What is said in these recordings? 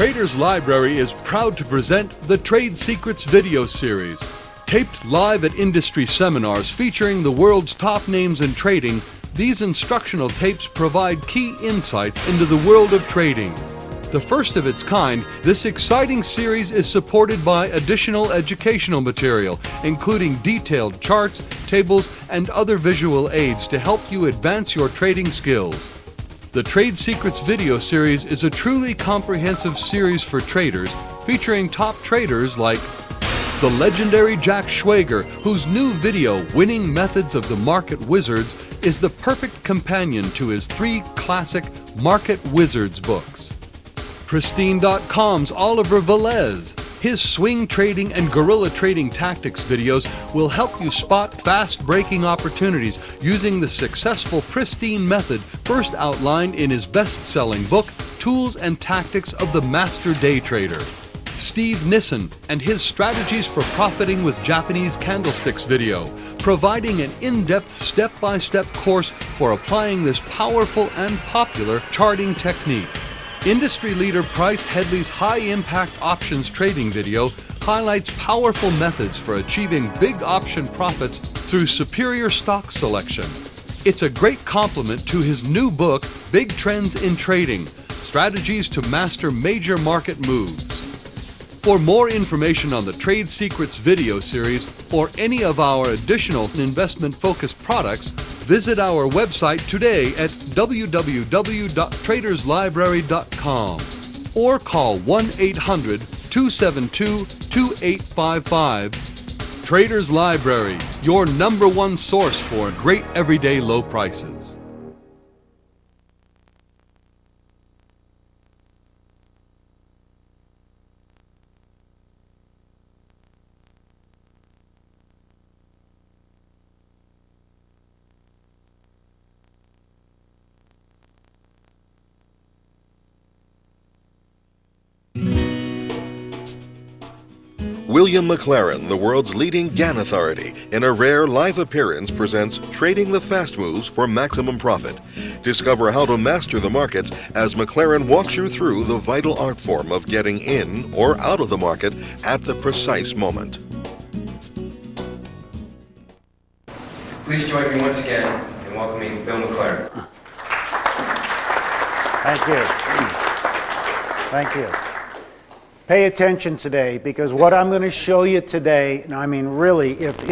Traders Library is proud to present the Trade Secrets video series. Taped live at industry seminars featuring the world's top names in trading, these instructional tapes provide key insights into the world of trading. The first of its kind, this exciting series is supported by additional educational material, including detailed charts, tables, and other visual aids to help you advance your trading skills. The Trade Secrets video series is a truly comprehensive series for traders, featuring top traders like the legendary Jack Schwager, whose new video, Winning Methods of the Market Wizards, is the perfect companion to his 3 classic Market Wizards books. Pristine.com's Oliver Velez. His swing trading and guerrilla trading tactics videos will help you spot fast-breaking opportunities using the successful Pristine method first outlined in his best-selling book, Tools and Tactics of the Master Day Trader. Steve Nissen and his Strategies for Profiting with Japanese Candlesticks video, providing an in-depth step-by-step course for applying this powerful and popular charting technique. Industry leader Price Headley's high-impact options trading video highlights powerful methods for achieving big option profits through superior stock selection. It's a great complement to his new book, Big Trends in Trading: Strategies to Master Major Market Moves. For more information on the Trade Secrets video series or any of our additional investment-focused products, visit our website today at www.traderslibrary.com or call 1-800-272-2855. Traders Library, your #1 source for great everyday low prices. William McLaren, the world's leading GAN authority, in a rare live appearance presents Trading the Fast Moves for Maximum Profit. Discover how to master the markets as McLaren walks you through the vital art form of getting in or out of the market at the precise moment. Please join me once again in welcoming Bill McLaren. Thank you. Thank you. Pay attention today, because what I'm going to show you today, and I mean really, if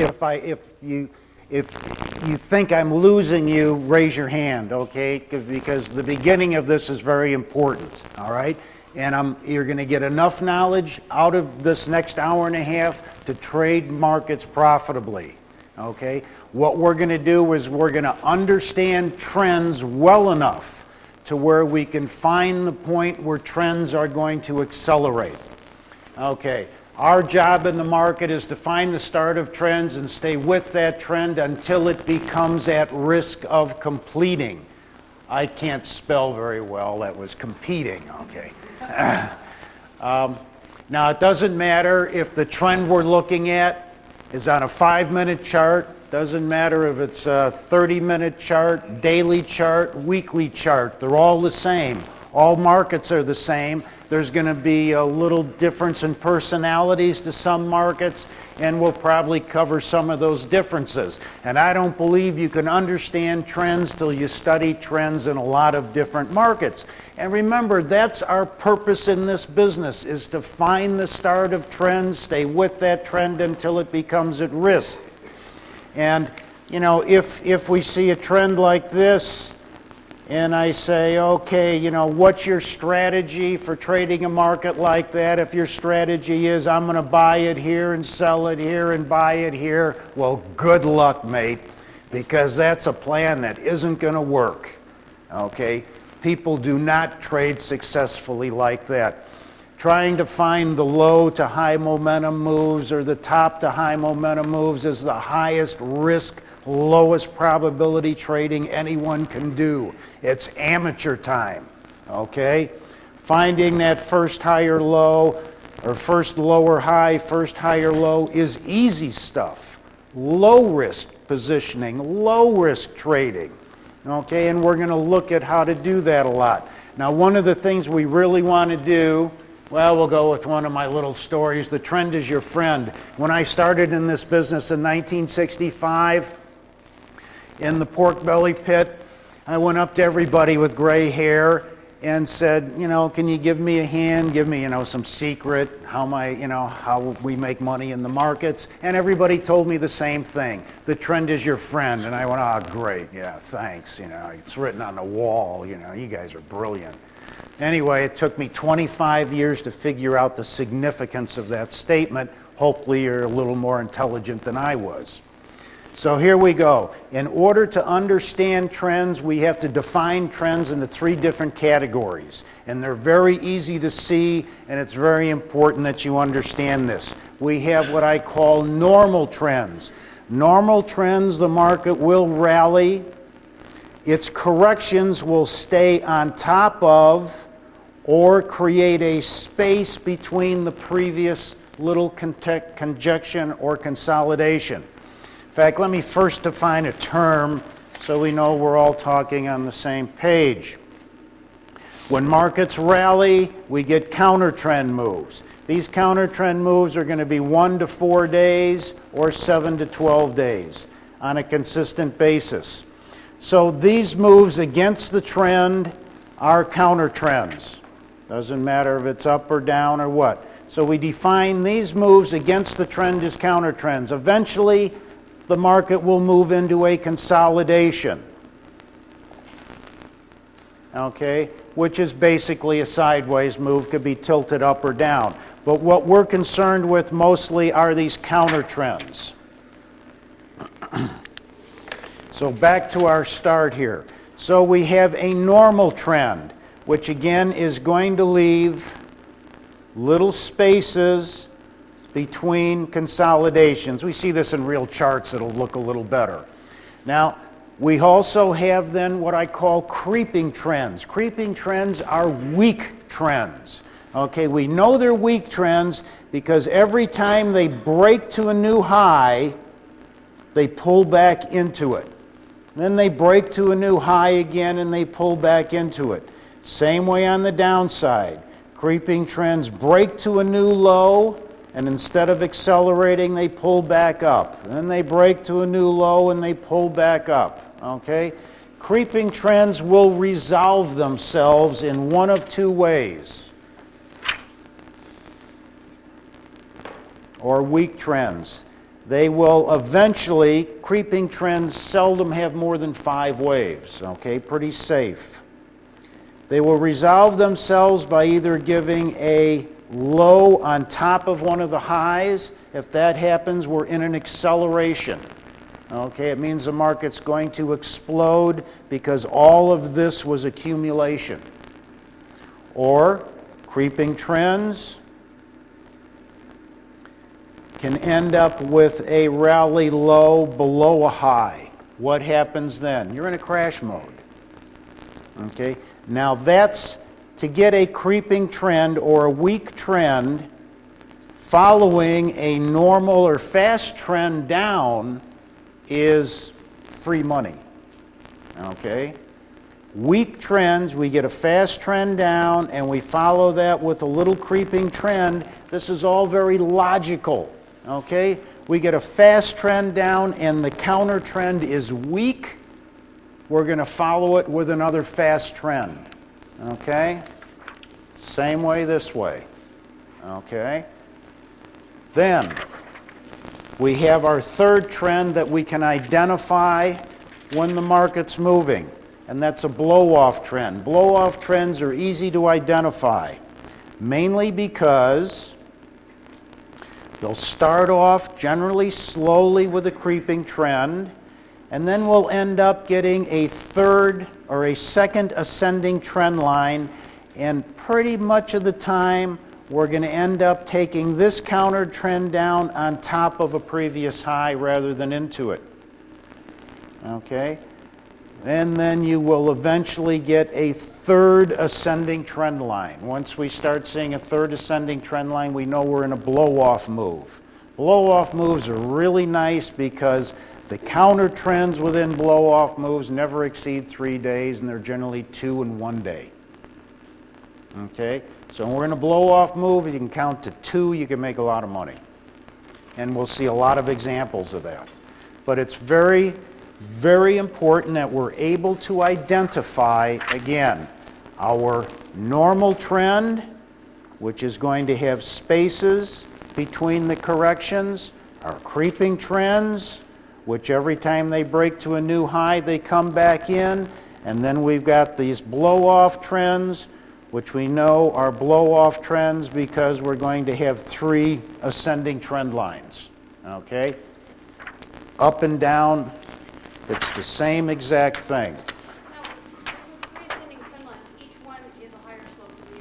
you think I'm losing you, raise your hand, okay? Because the beginning of this is very important, all right? And you're going to get enough knowledge out of this next hour and a half to trade markets profitably, okay? What we're going to do is we're going to understand trends well enough to where we can find the point where trends are going to accelerate. Okay, our job in the market is to find the start of trends and stay with that trend until it becomes at risk of completing. I can't spell very well, that was competing, okay. Now it doesn't matter if the trend we're looking at is on a 5-minute chart, doesn't matter if it's a 30-minute chart, daily chart, weekly chart, they're all the same. All markets are the same. There's going to be a little difference in personalities to some markets, and we'll probably cover some of those differences. And I don't believe you can understand trends till you study trends in a lot of different markets. And remember, that's our purpose in this business, is to find the start of trends, stay with that trend until it becomes at risk. And, you know, if we see a trend like this, and I say, okay, you know, what's your strategy for trading a market like that? If your strategy is, I'm going to buy it here and sell it here and buy it here, well, good luck, mate, because that's a plan that isn't going to work, okay? People do not trade successfully like that. Trying to find the low to high momentum moves or the top to high momentum moves is the highest risk, lowest probability trading anyone can do. It's amateur time, okay? Finding that first higher low or first lower high, first higher low is easy stuff. Low risk positioning, low risk trading, okay? And we're going to look at how to do that a lot. Now, one of the things we really want to do Well, we'll go with one of my little stories. The trend is your friend. When I started in this business in 1965, in the pork belly pit, I went up to everybody with gray hair and said, you know, can you give me a hand, give me, you know, some secret, how we make money in the markets? And everybody told me the same thing. The trend is your friend. And I went, oh, great, yeah, thanks, you know, it's written on the wall, you know, you guys are brilliant. Anyway, it took me 25 years to figure out the significance of that statement. Hopefully you're a little more intelligent than I was. So here we go. In order to understand trends, we have to define trends into 3 different categories. And they're very easy to see, and it's very important that you understand this. We have what I call normal trends. Normal trends, the market will rally. Its corrections will stay on top of or create a space between the previous little conjunction or consolidation. In fact, let me first define a term so we know we're all talking on the same page. When markets rally, we get counter trend moves. These counter trend moves are going to be 1 to 4 days or 7 to 12 days on a consistent basis. So these moves against the trend are counter trends. Doesn't matter if it's up or down or what. So we define these moves against the trend as counter trends. Eventually, the market will move into a consolidation, okay, which is basically a sideways move, could be tilted up or down. But what we're concerned with mostly are these counter trends. So back to our start here. So we have a normal trend, which again is going to leave little spaces between consolidations. We see this in real charts, it'll look a little better. Now, we also have then what I call creeping trends. Creeping trends are weak trends. Okay, we know they're weak trends because every time they break to a new high, they pull back into it. Then they break to a new high again and they pull back into it. Same way on the downside. Creeping trends break to a new low, and instead of accelerating, they pull back up. Then they break to a new low and they pull back up. Okay? Creeping trends will resolve themselves in one of 2 ways. Or weak trends. They will eventually, creeping trends seldom have more than 5 waves. Okay? Pretty safe. They will resolve themselves by either giving a low on top of one of the highs. If that happens, we're in an acceleration. Okay, it means the market's going to explode because all of this was accumulation. Or creeping trends can end up with a rally low below a high. What happens then? You're in a crash mode. Okay, now that's to get a creeping trend or a weak trend following a normal or fast trend down is free money. Okay? Weak trends, we get a fast trend down and we follow that with a little creeping trend. This is all very logical. Okay? We get a fast trend down and the counter trend is weak. We're going to follow it with another fast trend. Okay? Same way this way. Okay? Then, we have our third trend that we can identify when the market's moving, and that's a blow-off trend. Blow-off trends are easy to identify, mainly because they'll start off generally slowly with a creeping trend, and then we'll end up getting a third or a second ascending trend line, and pretty much of the time we're going to end up taking this counter trend down on top of a previous high rather than into it. Okay? And then you will eventually get a third ascending trend line. Once we start seeing a third ascending trend line, we know we're in a blow-off move. Blow-off moves are really nice because the counter trends within blow-off moves never exceed 3 days, and they're generally 2 and 1 day. Okay? So when we're in a blow-off move, if you can count to 2, you can make a lot of money. And we'll see a lot of examples of that. But it's very, very important that we're able to identify, again, our normal trend, which is going to have spaces between the corrections, our creeping trends, which every time they break to a new high, they come back in, and then we've got these blow-off trends, which we know are blow-off trends because we're going to have 3 ascending trend lines, okay? Up and down, it's the same exact thing.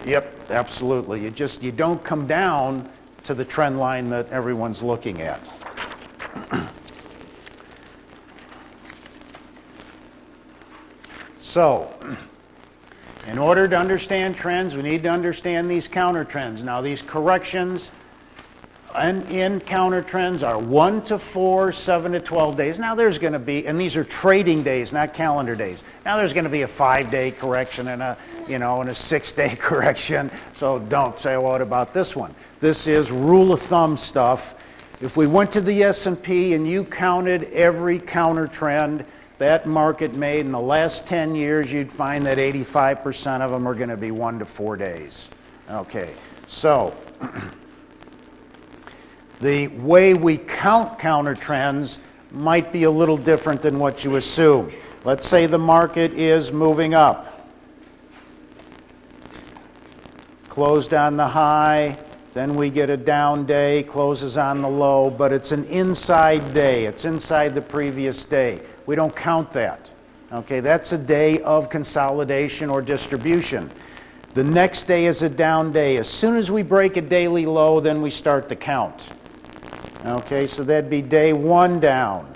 Yep, absolutely. You don't come down to the trend line that everyone's looking at. So, in order to understand trends, we need to understand these counter trends. Now, these corrections in counter trends are 1 to 4, 7 to 12 days. Now, there's going to be, and these are trading days, not calendar days. Now, there's going to be a 5-day correction and a 6-day correction. So don't say, well, what about this one? This is rule of thumb stuff. If we went to the S&P and you counted every counter trend that market made in the last 10 years, you'd find that 85% of them are going to be 1 to 4 days. Okay, so the way we count counter trends might be a little different than what you assume. Let's say the market is moving up. Closed on the high, then we get a down day, closes on the low, but it's an inside day. It's inside the previous day. We don't count that. Okay, that's a day of consolidation or distribution. The next day is a down day. As soon as we break a daily low, then we start the count. Okay, so that'd be day 1 down,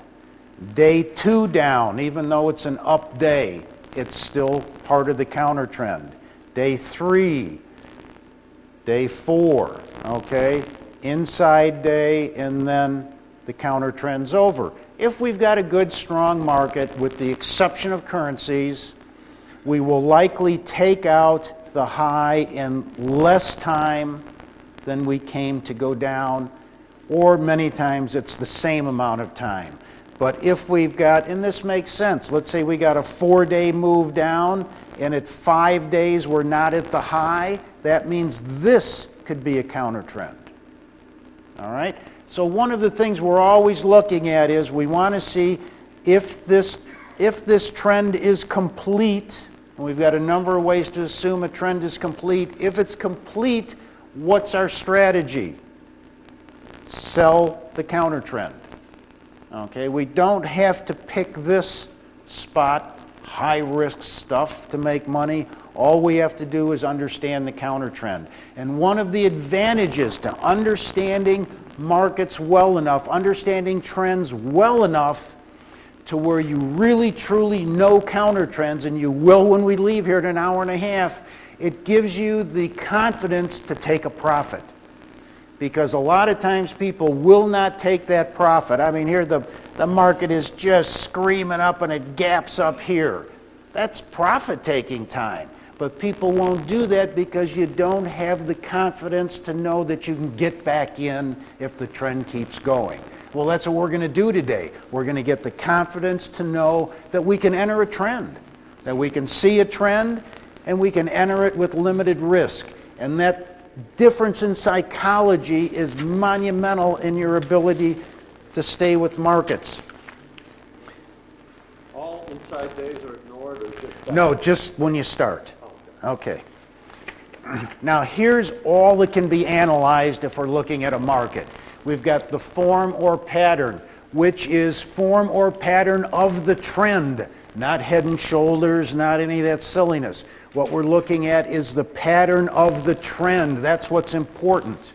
day 2 down. Even though it's an up day, it's still part of the counter trend. Day 3, day 4, okay, inside day, and then the counter trend's over. If we've got a good, strong market, with the exception of currencies, we will likely take out the high in less time than we came to go down, or many times it's the same amount of time. But if we've got, and this makes sense, let's say we got a 4-day move down, and at 5 days we're not at the high, that means this could be a counter trend. All right? So one of the things we're always looking at is we want to see if this trend is complete, and we've got a number of ways to assume a trend is complete. If it's complete, what's our strategy? Sell the counter trend. Okay, we don't have to pick this spot, high-risk stuff, to make money. All we have to do is understand the counter trend. And one of the advantages to understanding markets well enough, understanding trends well enough to where you really truly know counter trends, and you will when we leave here in an hour and a half, it gives you the confidence to take a profit. Because a lot of times people will not take that profit. I mean, here the market is just screaming up and it gaps up here. That's profit-taking time. But people won't do that because you don't have the confidence to know that you can get back in if the trend keeps going. Well, that's what we're going to do today. We're going to get the confidence to know that we can enter a trend, that we can see a trend, and we can enter it with limited risk. And that difference in psychology is monumental in your ability to stay with markets. All inside days are ignored, or just No, just when you start. Okay. Now here's all that can be analyzed if we're looking at a market. We've got the form or pattern, which is form or pattern of the trend, not head and shoulders, not any of that silliness. What we're looking at is the pattern of the trend. That's what's important.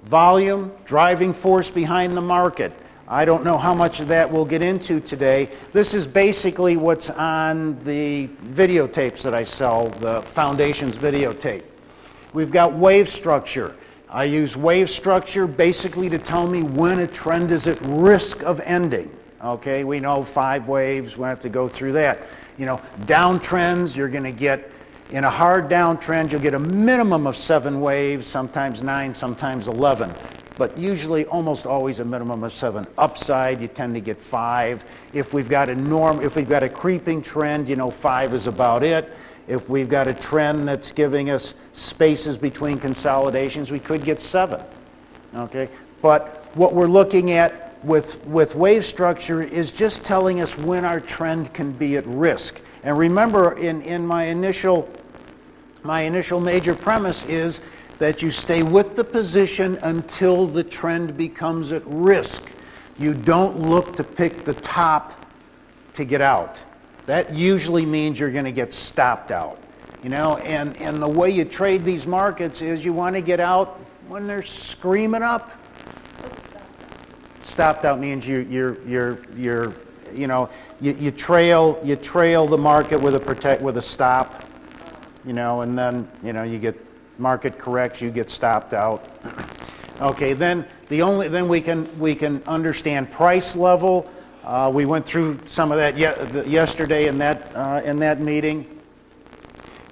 Volume, driving force behind the market. I don't know how much of that we'll get into today. This is basically what's on the videotapes that I sell, the Foundations videotape. We've got wave structure. I use wave structure basically to tell me when a trend is at risk of ending. Okay, we know 5 waves, we don't have to go through that. You know, downtrends, you're going to get In a hard downtrend, you'll get a minimum of 7 waves, sometimes 9, sometimes 11. But usually, almost always a minimum of 7. Upside, you tend to get 5. If we've got a creeping trend, 5 is about it. If we've got a trend that's giving us spaces between consolidations, we could get 7. Okay? But what we're looking at with wave structure is just telling us when our trend can be at risk. And remember, in my initial major premise is that you stay with the position until the trend becomes at risk. You don't look to pick the top to get out. That usually means you're going to get stopped out. And the way you trade these markets is you want to get out when they're screaming up. Stopped out means you trail the market with a stop, and then you get market corrects, you get stopped out. Okay, then we can understand price level. We went through some of that yesterday in that meeting.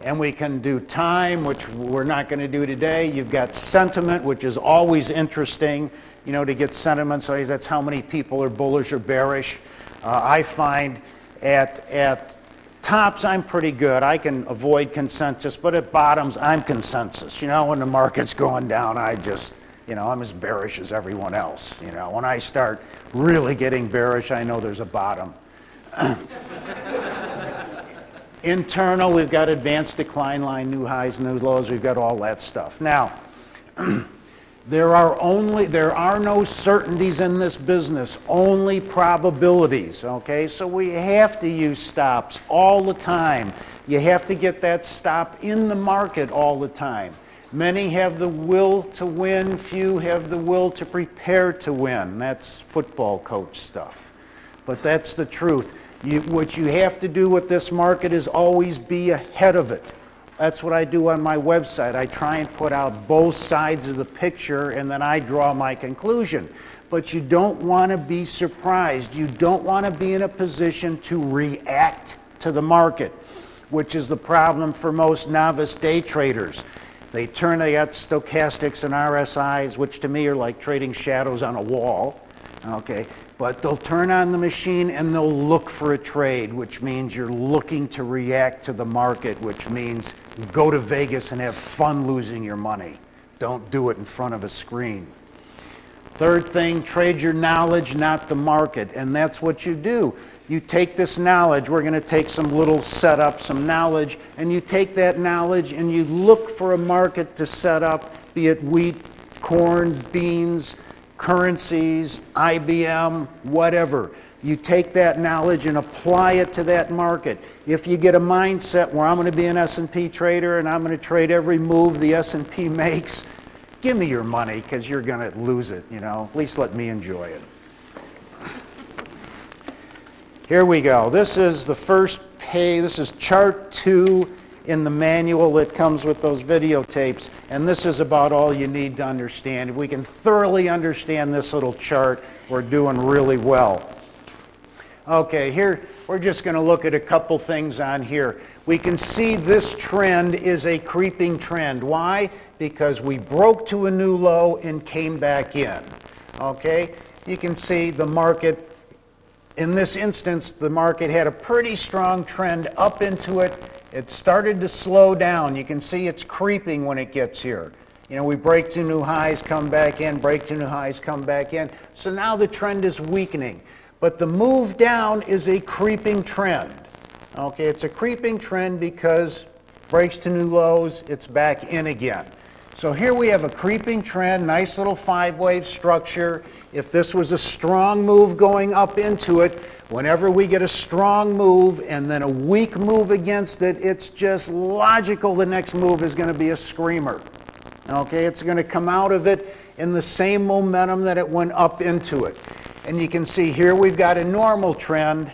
And we can do time, which we're not going to do today. You've got sentiment, which is always interesting, to get sentiment studies. That's how many people are bullish or bearish. I find at tops, I'm pretty good. I can avoid consensus, but at bottoms, I'm consensus. When the market's going down, I'm as bearish as everyone else. When I start really getting bearish, I know there's a bottom. Internal, we've got advanced decline line, new highs, new lows. We've got all that stuff. Now, there are no certainties in this business, only probabilities. Okay, so we have to use stops all the time. You have to get that stop in the market all the time. Many have the will to win, few have the will to prepare to win. That's football coach stuff. But that's the truth. What you have to do with this market is always be ahead of it. That's what I do on my website. I try and put out both sides of the picture, and then I draw my conclusion. But you don't want to be surprised. You don't want to be in a position to react to the market, which is the problem for most novice day traders. They got stochastics and RSIs, which to me are like trading shadows on a wall. Okay, but they'll turn on the machine and they'll look for a trade, which means you're looking to react to the market, which means go to Vegas and have fun losing your money. Don't do it in front of a screen. Third thing, trade your knowledge, not the market, and that's what you do. You take this knowledge, we're going to take some little setup, some knowledge, and you take that knowledge and you look for a market to set up, be it wheat, corn, beans, currencies, IBM, whatever. You take that knowledge and apply it to that market. If you get a mindset where I'm going to be an S&P trader and I'm going to trade every move the S&P makes, give me your money because you're going to lose it, At least let me enjoy it. Here we go. This is the first page. This is chart 2 in the manual that comes with those videotapes, and this is about all you need to understand. If we can thoroughly understand this little chart, we're doing really well. Okay, here we're just going to look at a couple things on here. We can see this trend is a creeping trend. Why? Because we broke to a new low and came back in. Okay, you can see the market. In this instance, the market had a pretty strong trend up into it. It started to slow down. You can see it's creeping when it gets here. We break to new highs, come back in, break to new highs, come back in. So now the trend is weakening. But the move down is a creeping trend. Okay, it's a creeping trend because breaks to new lows, it's back in again. So here we have a creeping trend, nice little 5-wave structure. If this was a strong move going up into it, whenever we get a strong move and then a weak move against it, it's just logical the next move is going to be a screamer. Okay, it's going to come out of it in the same momentum that it went up into it. And you can see here we've got a normal trend,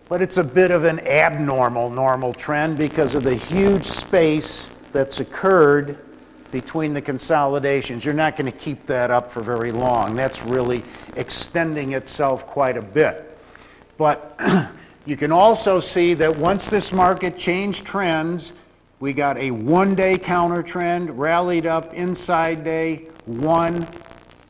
but it's a bit of an abnormal normal trend because of the huge space that's occurred between the consolidations. You're not going to keep that up for very long. That's really extending itself quite a bit. But you can also see that once this market changed trends, We got a one-day counter trend, rallied up inside day, 1,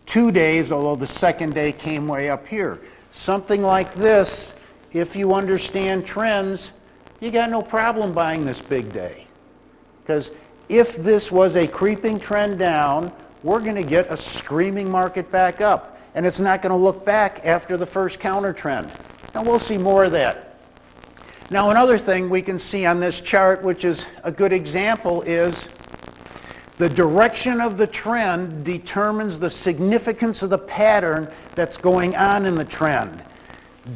2 days, although the second day came way up here. Something like this, if you understand trends, you got no problem buying this big day. Because if this was a creeping trend down, we're going to get a screaming market back up. And it's not going to look back after the first counter trend. And we'll see more of that. Now, another thing we can see on this chart, which is a good example, is the direction of the trend determines the significance of the pattern that's going on in the trend.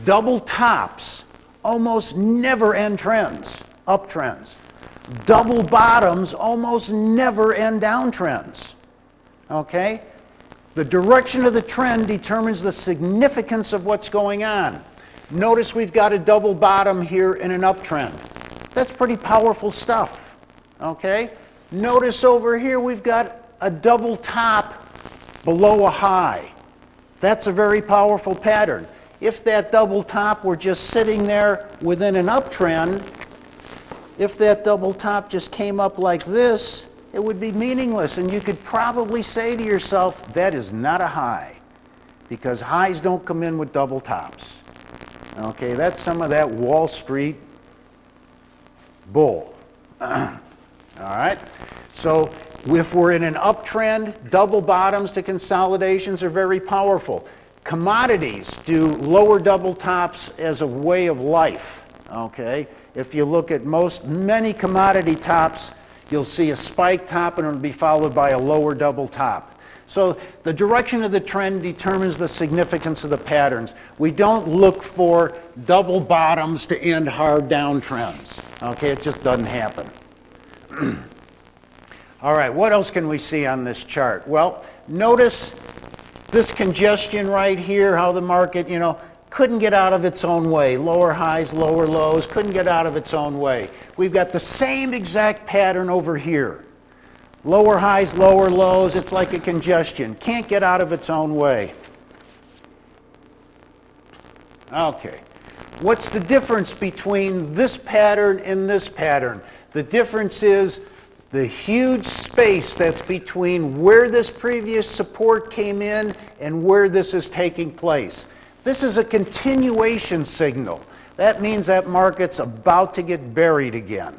Double tops almost never end trends, uptrends. Double bottoms almost never end downtrends. Okay? The direction of the trend determines the significance of what's going on. Notice we've got a double bottom here in an uptrend. That's pretty powerful stuff. Okay? Notice over here we've got a double top below a high. That's a very powerful pattern. If that double top were just sitting there within an uptrend, if that double top just came up like this, it would be meaningless. And you could probably say to yourself, that is not a high, because highs don't come in with double tops. Okay, that's some of that Wall Street bull. All right, so if we're in an uptrend, double bottoms to consolidations are very powerful. Commodities do lower double tops as a way of life. Okay, if you look at many commodity tops, you'll see a spike top and it'll be followed by a lower double top. So the direction of the trend determines the significance of the patterns. We don't look for double bottoms to end hard downtrends. Okay, it just doesn't happen. All right, what else can we see on this chart? Well, notice this congestion right here, how the market, couldn't get out of its own way. Lower highs, lower lows, couldn't get out of its own way. We've got the same exact pattern over here. Lower highs, lower lows, it's like a congestion. Can't get out of its own way. Okay. What's the difference between this pattern and this pattern? The difference is the huge space that's between where this previous support came in and where this is taking place. This is a continuation signal. That means that market's about to get buried again.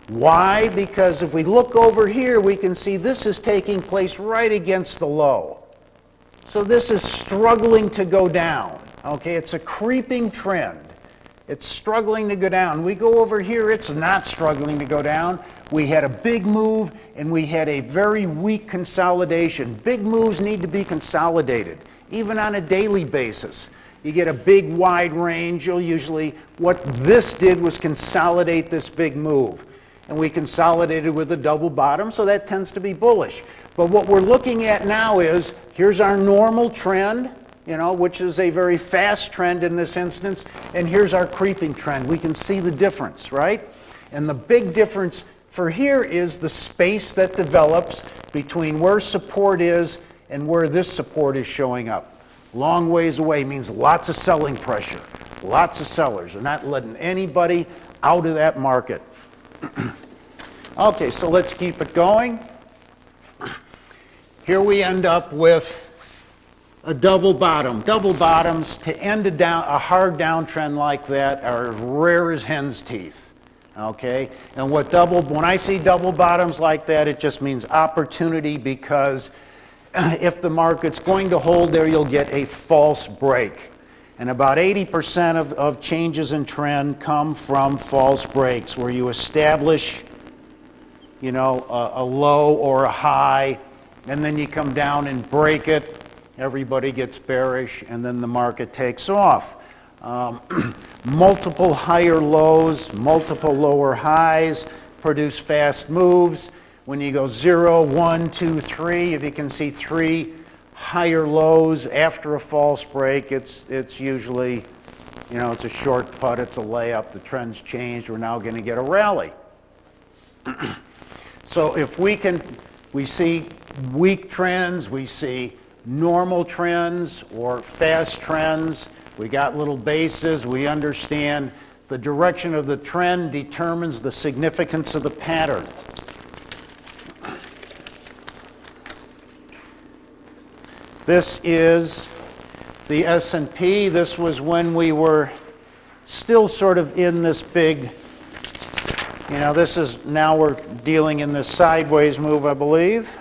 Why? Because if we look over here, we can see this is taking place right against the low. So this is struggling to go down. Okay, it's a creeping trend. It's struggling to go down. We go over here, it's not struggling to go down. We had a big move and we had a very weak consolidation. Big moves need to be consolidated, even on a daily basis. You get a big wide range, what this did was consolidate this big move. And we consolidated with a double bottom, so that tends to be bullish. But what we're looking at now is, here's our normal trend, which is a very fast trend in this instance, and here's our creeping trend. We can see the difference, right? And the big difference for here is the space that develops between where support is and where this support is showing up. Long ways away means lots of selling pressure. Lots of sellers. They're not letting anybody out of that market. Okay, so let's keep it going. Here we end up with a double bottom. Double bottoms to end a hard downtrend like that are rare as hen's teeth. Okay, and when I see double bottoms like that, it just means opportunity, because if the market's going to hold there, you'll get a false break. And about 80% of changes in trend come from false breaks, where you establish, a low or a high, and then you come down and break it. Everybody gets bearish, and then the market takes off. Multiple higher lows, multiple lower highs produce fast moves. When you go 0, 1, 2, 3, if you can see 3 higher lows after a false break, it's usually, it's a short putt, it's a layup, the trend's changed, we're now going to get a rally. So if we see weak trends, we see normal trends or fast trends, we got little bases, we understand The direction of the trend determines the significance of the pattern. This is the S&P. This was when we were still sort of in this big, this is, now we're dealing in this sideways move, I believe.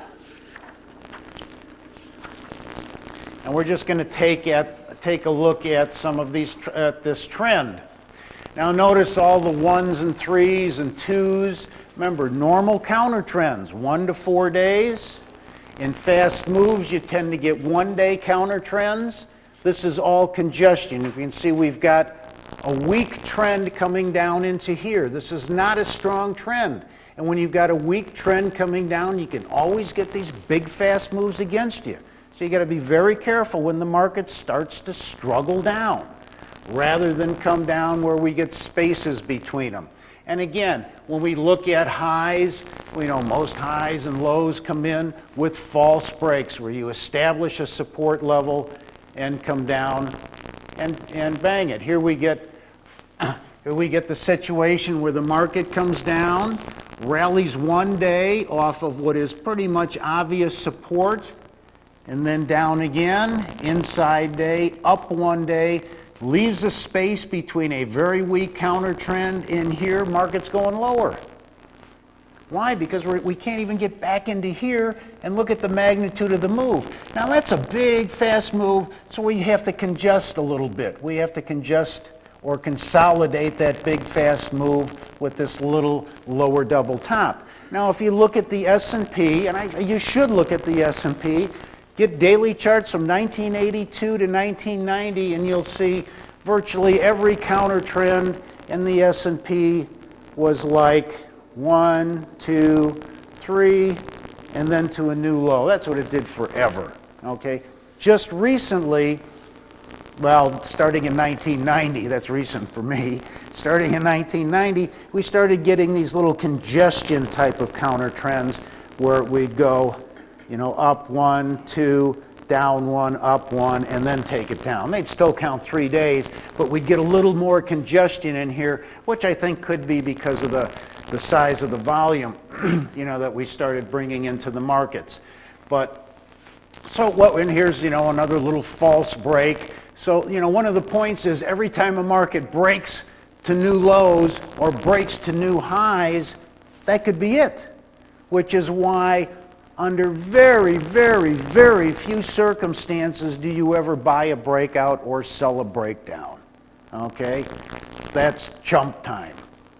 And we're just going to take a look at some of these, at this trend. Now notice all the 1s and 3s and 2s. Remember, normal counter trends, 1 to 4 days. In fast moves, you tend to get 1-day counter trends. This is all congestion. If you can see, we've got a weak trend coming down into here. This is not a strong trend. And when you've got a weak trend coming down, you can always get these big fast moves against you. So you got to be very careful when the market starts to struggle down, rather than come down where we get spaces between them. And again, when we look at highs, we know most highs and lows come in with false breaks, where you establish a support level and come down and bang it. Here we get the situation where the market comes down, rallies 1 day off of what is pretty much obvious support, and then down again, inside day, up 1 day, leaves a space between a very weak counter trend in here, market's going lower. Why? Because we can't even get back into here and look at the magnitude of the move. Now that's a big fast move, so we have to congest a little bit. We have to congest or consolidate that big fast move with this little lower double top. Now if you look at the S&P, and you should look at the S&P, get daily charts from 1982 to 1990, and you'll see virtually every counter trend in the S&P was like 1, 2, 3, and then to a new low. That's what it did forever. Okay? Just recently, well, starting in 1990, that's recent for me, starting in 1990, we started getting these little congestion type of counter trends where we'd go, up 1, 2, down 1, up 1, and then take it down. They'd still count 3 days, but we'd get a little more congestion in here, which I think could be because of the size of the volume, that we started bringing into the markets. But so and here's, another little false break. So, one of the points is every time a market breaks to new lows or breaks to new highs, that could be it, which is why under very, very, very few circumstances do you ever buy a breakout or sell a breakdown. Okay? That's chump time.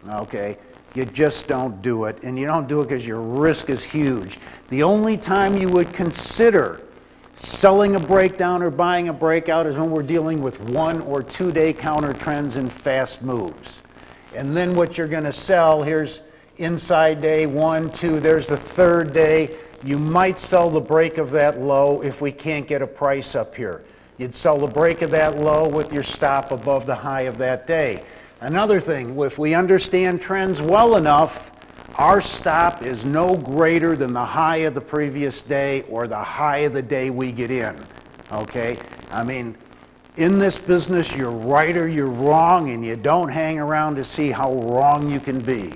Okay? You just don't do it. And you don't do it because your risk is huge. The only time you would consider selling a breakdown or buying a breakout is when we're dealing with 1 or 2 day counter trends and fast moves. And then what you're going to sell, here's inside day 1, 2, there's the 3rd day. You might sell the break of that low if we can't get a price up here. You'd sell the break of that low with your stop above the high of that day. Another thing, if we understand trends well enough, our stop is no greater than the high of the previous day or the high of the day we get in. Okay? I mean, in this business, you're right or you're wrong, and you don't hang around to see how wrong you can be.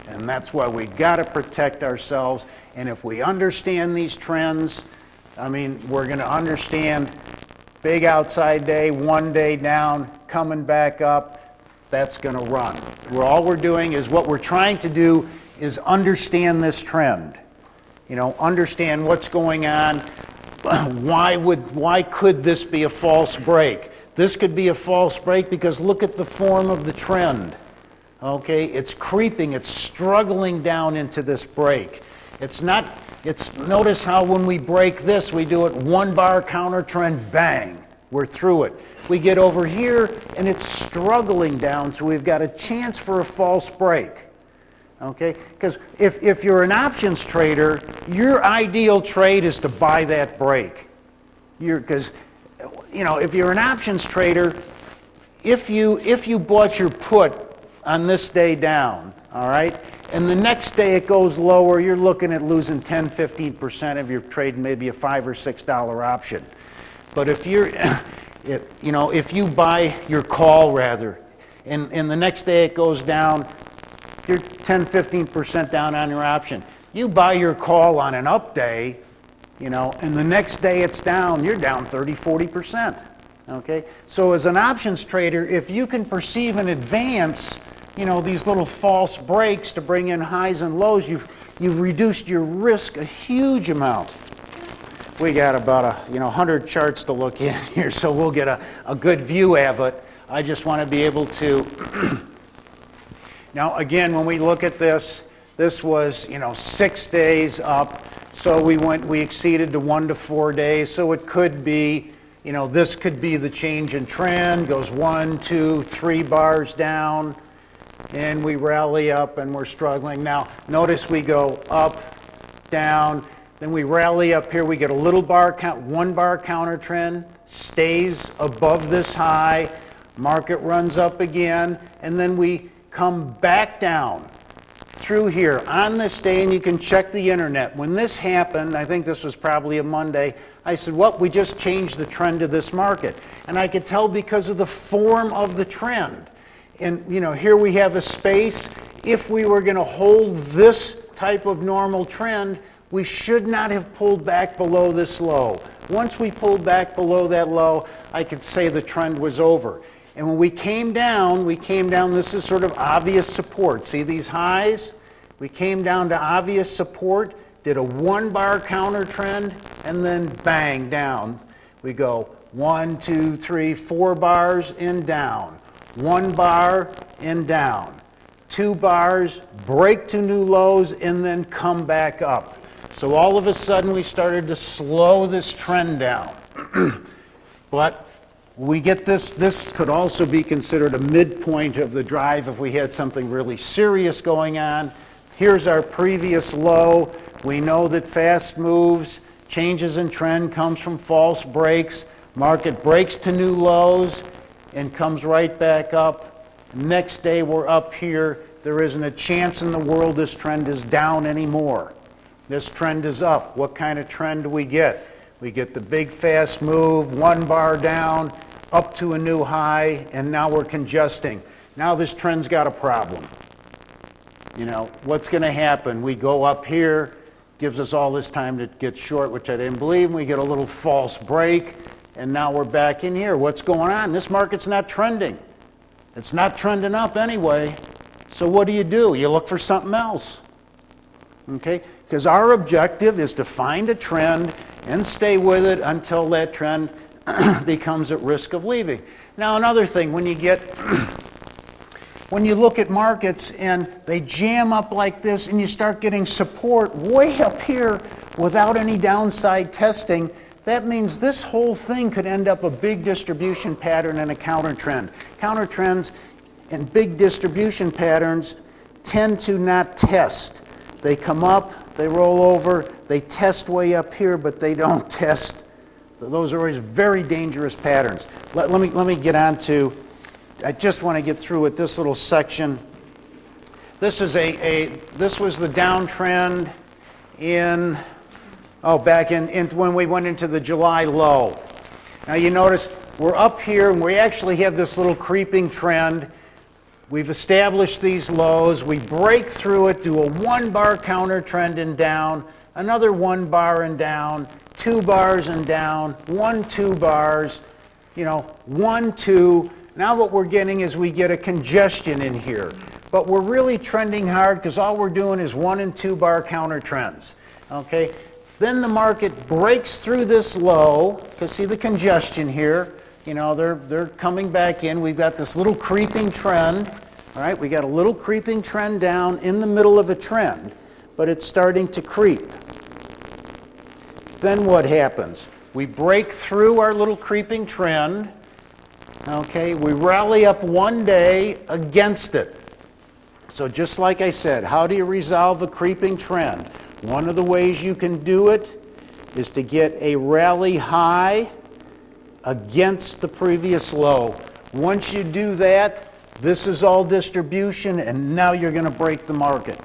And that's why we got to protect ourselves. And if we understand these trends, we're going to understand big outside day, 1 day down, coming back up, that's going to run. All we're doing is what we're trying to do is understand this trend. Understand what's going on. Why could this be a false break? This could be a false break because look at the form of the trend. Okay, it's creeping, it's struggling down into this break. Notice how when we break this, we do it 1 bar counter trend, bang, we're through it. We get over here and it's struggling down, so we've got a chance for a false break. Okay, because if you're an options trader, your ideal trade is to buy that break. Because if you're an options trader, if you bought your put on this day down, all right, and the next day it goes lower, you're looking at losing 10-15% of your trade, maybe a $5 or $6 option. But if you buy your call rather, and the next day it goes down, you're 10, 15% down on your option. You buy your call on an up day, you know, and the next day it's down, you're down 30, 40%. Okay? So as an options trader, if you can perceive in advance, you know, these little false breaks to bring in highs and lows, you've reduced your risk a huge amount. We got about 100 charts to look in here, so we'll get a good view of it. I just want to be able to. Now again, when we look at this, this was 6 days up, so we exceeded to 1 to 4 days, so it could be, this could be the change in trend, goes 1, 2, 3 bars down, and we rally up and we're struggling. Now notice we go up, down, then we rally up here, we get a little bar count, 1 bar counter trend, stays above this high, market runs up again, and then we come back down through here on this day, and you can check the internet. When this happened, I think this was probably a Monday, I said, well, we just changed the trend of this market. And I could tell because of the form of the trend. And here we have a space. If we were going to hold this type of normal trend, we should not have pulled back below this low. Once we pulled back below that low, I could say the trend was over. And when we came down, this is sort of obvious support. See these highs? We came down to obvious support, did a 1 bar counter trend, and then bang, down. We go 1, 2, 3, 4 bars and down. 1 bar and down. 2 bars, break to new lows, and then come back up. So all of a sudden we started to slow this trend down. But we get this could also be considered a midpoint of the drive if we had something really serious going on. Here's our previous low. We know that fast moves, changes in trend comes from false breaks. Market breaks to new lows and comes right back up. Next day we're up here. There isn't a chance in the world this trend is down anymore. This trend is up. What kind of trend do we get? We get the big fast move, 1 bar down, up to a new high, and now we're congesting. Now this trend's got a problem. What's going to happen? We go up here, gives us all this time to get short, which I didn't believe. We get a little false break, and now we're back in here. What's going on? This market's not trending. It's not trending up anyway. So what do? You look for something else. Okay? Because our objective is to find a trend and stay with it until that trend becomes at risk of leaving. Now another thing, when you look at markets and they jam up like this and you start getting support way up here without any downside testing, that means this whole thing could end up a big distribution pattern and a counter trend. Counter trends and big distribution patterns tend to not test. They come up, they roll over, they test way up here, but they don't test. Those are always very dangerous patterns. Let me get on to, I just want to get through with this little section. This is this was the downtrend back in when we went into the July low. Now you notice we're up here and we actually have this little creeping trend. We've established these lows. We break through it, do a 1 bar counter trend and down, another 1 bar and down, 2 bars and down, 1, 2 bars, 1, 2. Now what we're getting is we get a congestion in here. But we're really trending hard because all we're doing is 1 and 2 bar counter trends. Okay? Then the market breaks through this low, because see the congestion here. They're coming back in. We've got this little creeping trend. All right, we got a little creeping trend down in the middle of a trend, but it's starting to creep. Then what happens? We break through our little creeping trend. Okay, we rally up one day against it. So just like I said, how do you resolve a creeping trend? One of the ways you can do it is to get a rally high against the previous low. Once you do that, this is all distribution, and now you're going to break the market.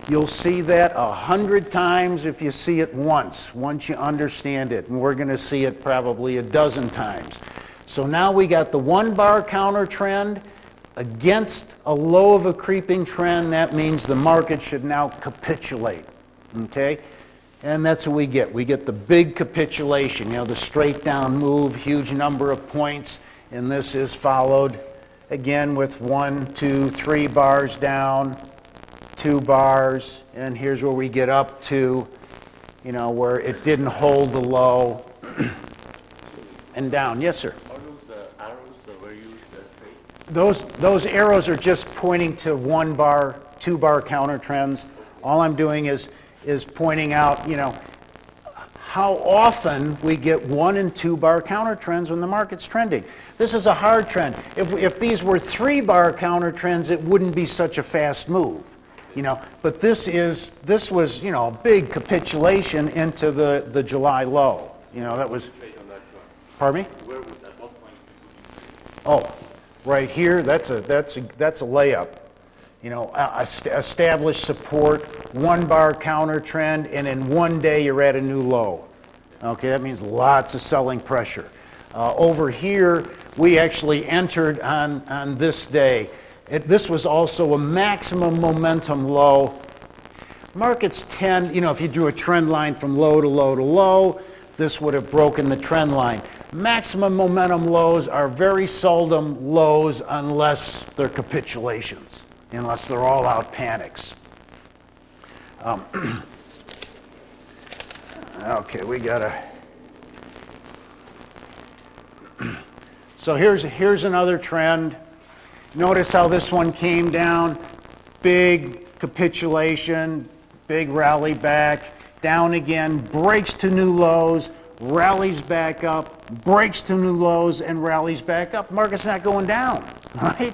You'll see that 100 times if you see it once you understand it, and we're going to see it probably a dozen times. So now we got the 1 bar counter trend. against a low of a creeping trend, that means the market should now capitulate, okay? And that's what we get. We get the big capitulation, you know, the straight down move, huge number of points, and this is followed again with 1, 2, 3 bars down, 2 bars, and here's where we get up to, you know, where it didn't hold the low and down. Yes, sir? Are those arrows that were used to trade? Those arrows are just pointing to 1 bar, 2 bar counter trends. All I'm doing is pointing out, you know, how often we get 1 and 2 bar counter trends when the market's trending. This is a hard trend. If these were 3 bar counter trends, it wouldn't be such a fast move, you know. But this was, you know, a big capitulation into the July low. You know, that was. Pardon me? Where was that? What point? Oh, right here. That's a layup. You know, establish support, 1 bar counter trend, and in 1 day you're at a new low. Okay, that means lots of selling pressure. Over here, we actually entered on this day. This was also a maximum momentum low. Markets tend, you know, if you drew a trend line from low to low to low, this would have broken the trend line. Maximum momentum lows are very seldom lows unless they're capitulations, unless they're all-out panics. Okay, we gotta. So here's another trend. Notice how this one came down, big capitulation, big rally back, down again, breaks to new lows, rallies back up, breaks to new lows, and rallies back up. Market's not going down, right?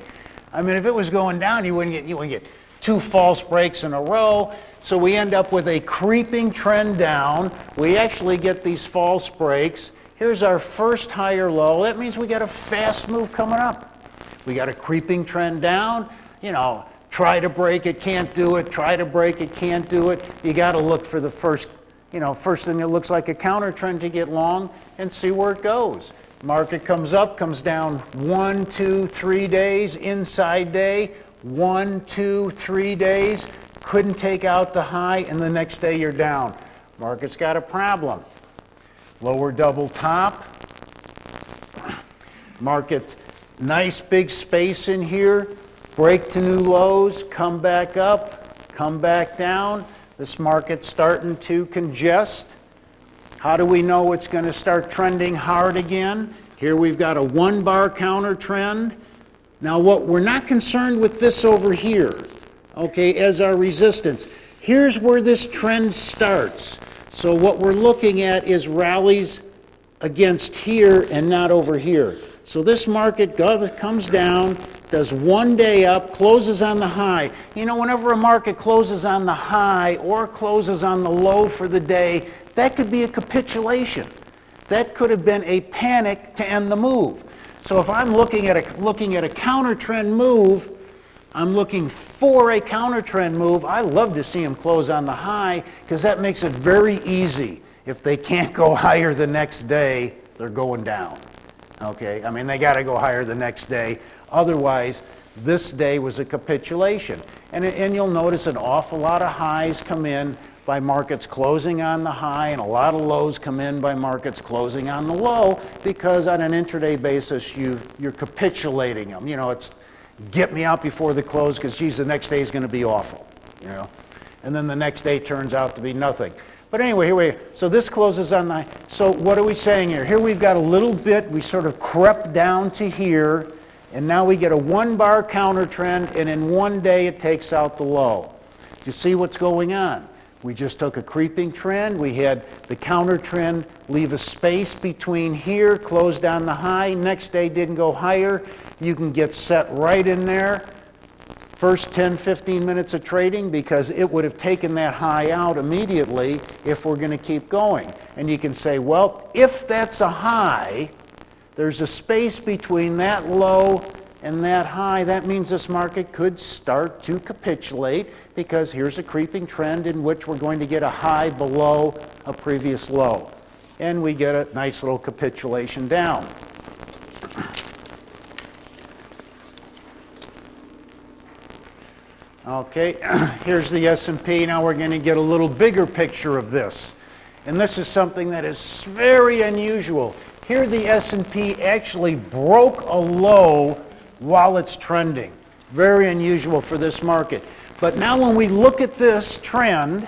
I mean, if it was going down, you wouldn't get 2 false breaks in a row. So we end up with a creeping trend down. We actually get these false breaks. Here's our first higher low. That means we got a fast move coming up. We got a creeping trend down. You know, try to break it, can't do it. Try to break it, can't do it. You got to look for the first thing that looks like a counter trend to get long and see where it goes. Market comes up, comes down 1, 2, 3 days, inside day, 1, 2, 3 days, couldn't take out the high, and the next day you're down. Market's got a problem. Lower double top. Market, nice big space in here, break to new lows, come back up, come back down. This market's starting to congest. How do we know it's going to start trending hard again? Here we've got a 1 bar counter trend. Now we're not concerned with this over here, okay, as our resistance. Here's where this trend starts. So what we're looking at is rallies against here and not over here. So this market comes down, does 1 day up, closes on the high. You know, whenever a market closes on the high or closes on the low for the day, that could be a capitulation. That could have been a panic to end the move. So if I'm looking at a counter trend move, I'm looking for a counter trend move. I love to see them close on the high because that makes it very easy. If they can't go higher the next day, they're going down. Okay, I mean, they got to go higher the next day. Otherwise, this day was a capitulation. And you'll notice an awful lot of highs come in by markets closing on the high, and a lot of lows come in by markets closing on the low, because on an intraday basis, you're capitulating them. You know, it's get me out before the close because, geez, the next day is going to be awful, you know. And then the next day turns out to be nothing. But anyway, so this closes on the, so what are we saying here? Here we've got a little bit, we sort of crept down to here, and now we get a 1 bar counter trend, and in 1 day it takes out the low. Do you see what's going on? We just took a creeping trend, we had the counter trend leave a space between here, closed on the high, next day didn't go higher. You can get set right in there. First 10, 15 minutes of trading, because it would have taken that high out immediately if we're going to keep going. And you can say, well, if that's a high, there's a space between that low and that high. That means this market could start to capitulate, because here's a creeping trend in which we're going to get a high below a previous low. And we get a nice little capitulation down. Okay, here's the S&P. Now we're going to get a little bigger picture of this. And this is something that is very unusual. Here the S&P actually broke a low while it's trending. Very unusual for this market. But now when we look at this trend,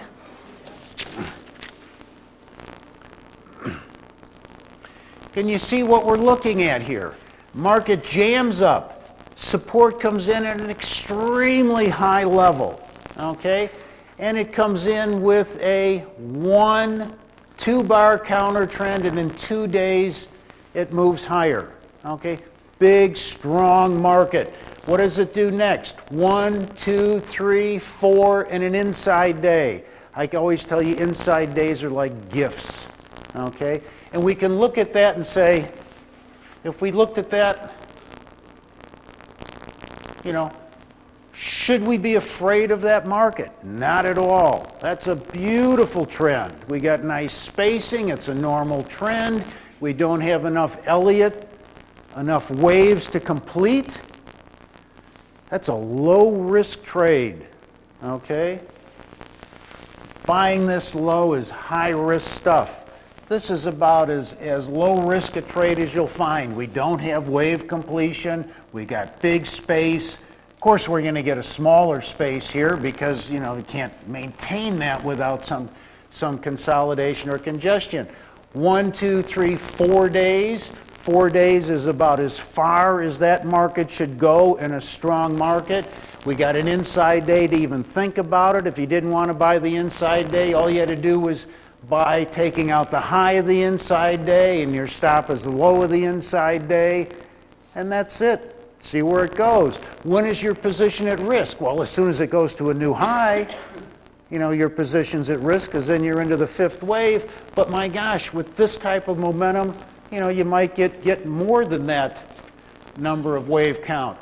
can you see what we're looking at here? Market jams up. Support comes in at an extremely high level, okay? And it comes in with a 2-bar counter trend, and in 2 days it moves higher, okay? Big, strong market. What does it do next? 1, 2, 3, 4, and an inside day. I always tell you inside days are like gifts, okay? And we can look at that and say, if we looked at that, you know, should we be afraid of that market? Not at all. That's a beautiful trend. We got nice spacing. It's a normal trend. We don't have enough Elliott, enough waves to complete. That's a low-risk trade, okay? Buying this low is high-risk stuff. This is about as low-risk a trade as you'll find. We don't have wave completion. We got big space. Of course, we're going to get a smaller space here because, you know, we can't maintain that without some consolidation or congestion. 1, 2, 3, 4 days. 4 days is about as far as that market should go in a strong market. We got an inside day to even think about it. If you didn't want to buy the inside day, all you had to do was buy taking out the high of the inside day, and your stop is the low of the inside day, and that's it. See where it goes. When is your position at risk? Well, as soon as it goes to a new high, you know, your position's at risk because then you're into the 5th wave. But my gosh, with this type of momentum, you know, you might get more than that number of wave count.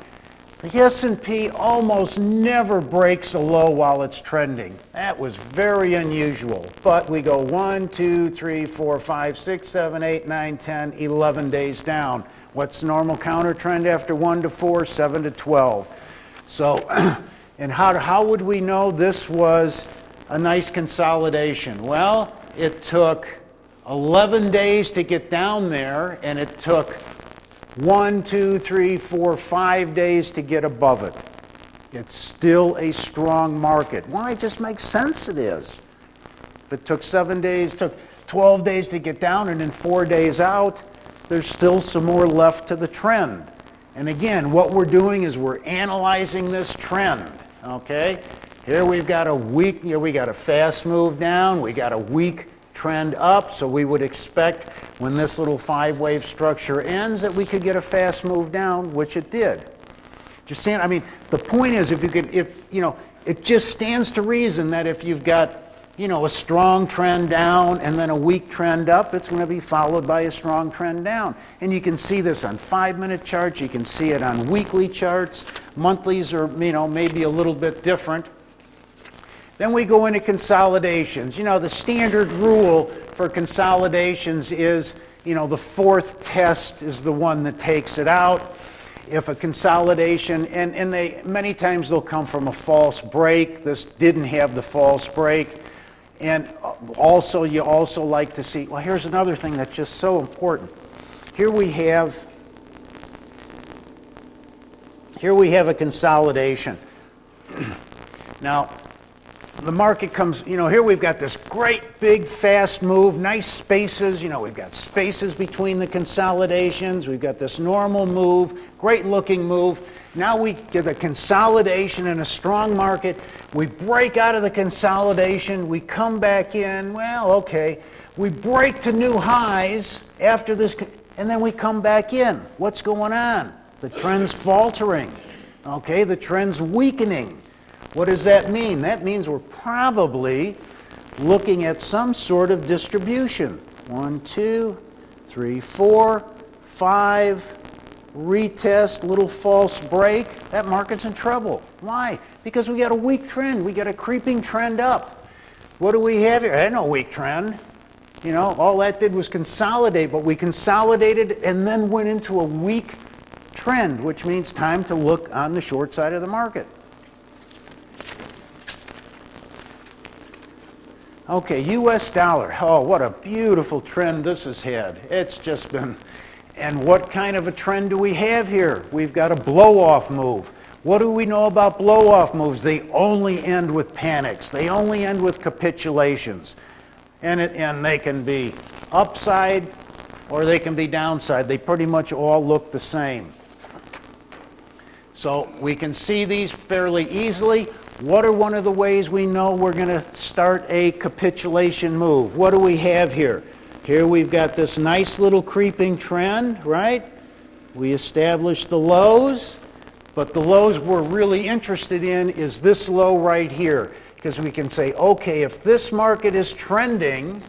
The S&P almost never breaks a low while it's trending. That was very unusual. But we go 1, 2, 3, 4, 5, 6, 7, 8, 9, 10, 11 days down. What's the normal counter trend after 1 to 4? 7 to 12. So, and how would we know this was a nice consolidation? Well, it took 11 days to get down there, and it took 1, 2, 3, 4, 5 days to get above it. It's still a strong market. Why? It just makes sense it is. If it took 7 days, took 12 days to get down, and then 4 days out, there's still some more left to the trend. And again, what we're doing is we're analyzing this trend, okay? Here we've got a weak, here we got a fast move down, we got a weak trend up, so we would expect when this little 5-wave structure ends that we could get a fast move down, which it did. Just saying, I mean, the point is it just stands to reason that if you've got, you know, a strong trend down and then a weak trend up, it's going to be followed by a strong trend down. And you can see this on 5-minute charts, you can see it on weekly charts. Monthlies are, you know, maybe a little bit different. Then we go into consolidations. You know, the standard rule for consolidations is, you know, the 4th test is the one that takes it out. If a consolidation, and they many times they'll come from a false break. This didn't have the false break. And also, you also like to see, well, here's another thing that's just so important. Here we have a consolidation. Now, the market comes, you know, here we've got this great big fast move, nice spaces, you know, we've got spaces between the consolidations, we've got this normal move, great looking move. Now we get a consolidation in a strong market, we break out of the consolidation, we come back in, well, okay, we break to new highs after this, and then we come back in. What's going on? The trend's faltering, okay, the trend's weakening. What does that mean? That means we're probably looking at some sort of distribution. 1, 2, 3, 4, 5, retest, little false break. That market's in trouble. Why? Because we got a weak trend. We got a creeping trend up. What do we have here? I had no weak trend. You know, all that did was consolidate, but we consolidated and then went into a weak trend, which means time to look on the short side of the market. Okay, US dollar. Oh, what a beautiful trend this has had. It's just been, and what kind of a trend do we have here? We've got a blow-off move. What do we know about blow-off moves? They only end with panics. They only end with capitulations. And they can be upside or they can be downside. They pretty much all look the same. So we can see these fairly easily. What are one of the ways we know we're going to start a capitulation move? What do we have here? Here we've got this nice little creeping trend, right? We established the lows, but the lows we're really interested in is this low right here, because we can say, okay, if this market is trending,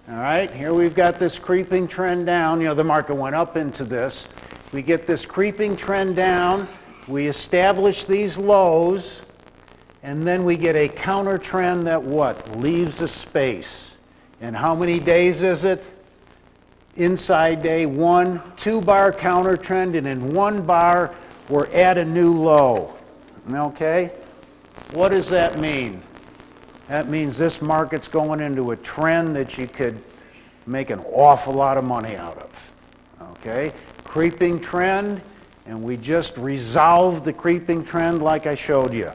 all right, here we've got this creeping trend down. You know, the market went up into this. We get this creeping trend down, we establish these lows, and then we get a counter trend that what? Leaves a space. And how many days is it? Inside day 1, 2-bar counter trend, and in 1 bar we're at a new low. Okay? What does that mean? That means this market's going into a trend that you could make an awful lot of money out of. Okay? Creeping trend, and we just resolved the creeping trend like I showed you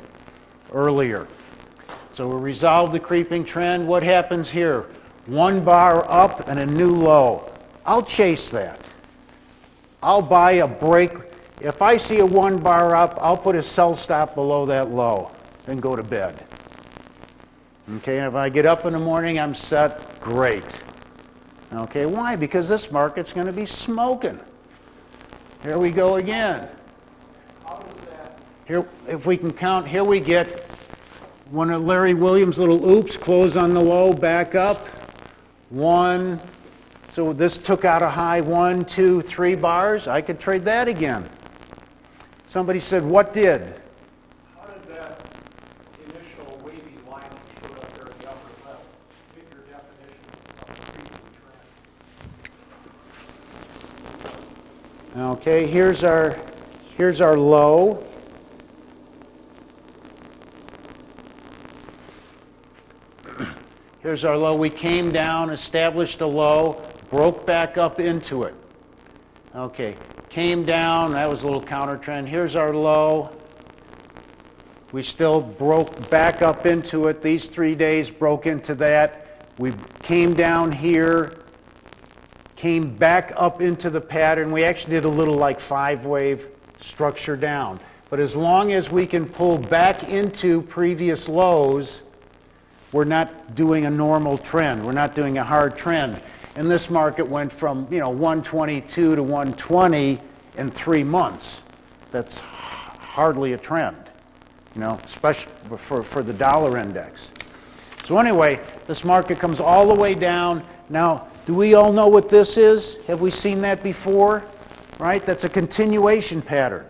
earlier. So we resolved the creeping trend. What happens here? 1 bar up and a new low. I'll chase that. I'll buy a break. If I see a 1 bar up, I'll put a sell stop below that low and go to bed. Okay, and if I get up in the morning, I'm set. Great. Okay, why? Because this market's going to be smoking. Here we go again. How does that? Here, if we can count, here we get one of Larry Williams' little oops, close on the low, back up. 1. So this took out a high 1, 2, 3 bars. I could trade that again. Somebody said, what did? How did that initial wavy line that showed up there at the upper left fit your definition of a creeping trend? Okay, here's our low. Here's our low. We came down, established a low, broke back up into it. Okay, came down, that was a little counter trend. Here's our low. We still broke back up into it. These 3 days broke into that. We came down here, came back up into the pattern. We actually did a little like 5-wave structure down. But as long as we can pull back into previous lows, we're not doing a normal trend. We're not doing a hard trend. And this market went from 122 to 120 in 3 months. That's hardly a trend, especially for the dollar index. So anyway, this market comes all the way down. Now, do we all know what this is? Have we seen that before? Right? That's a continuation pattern.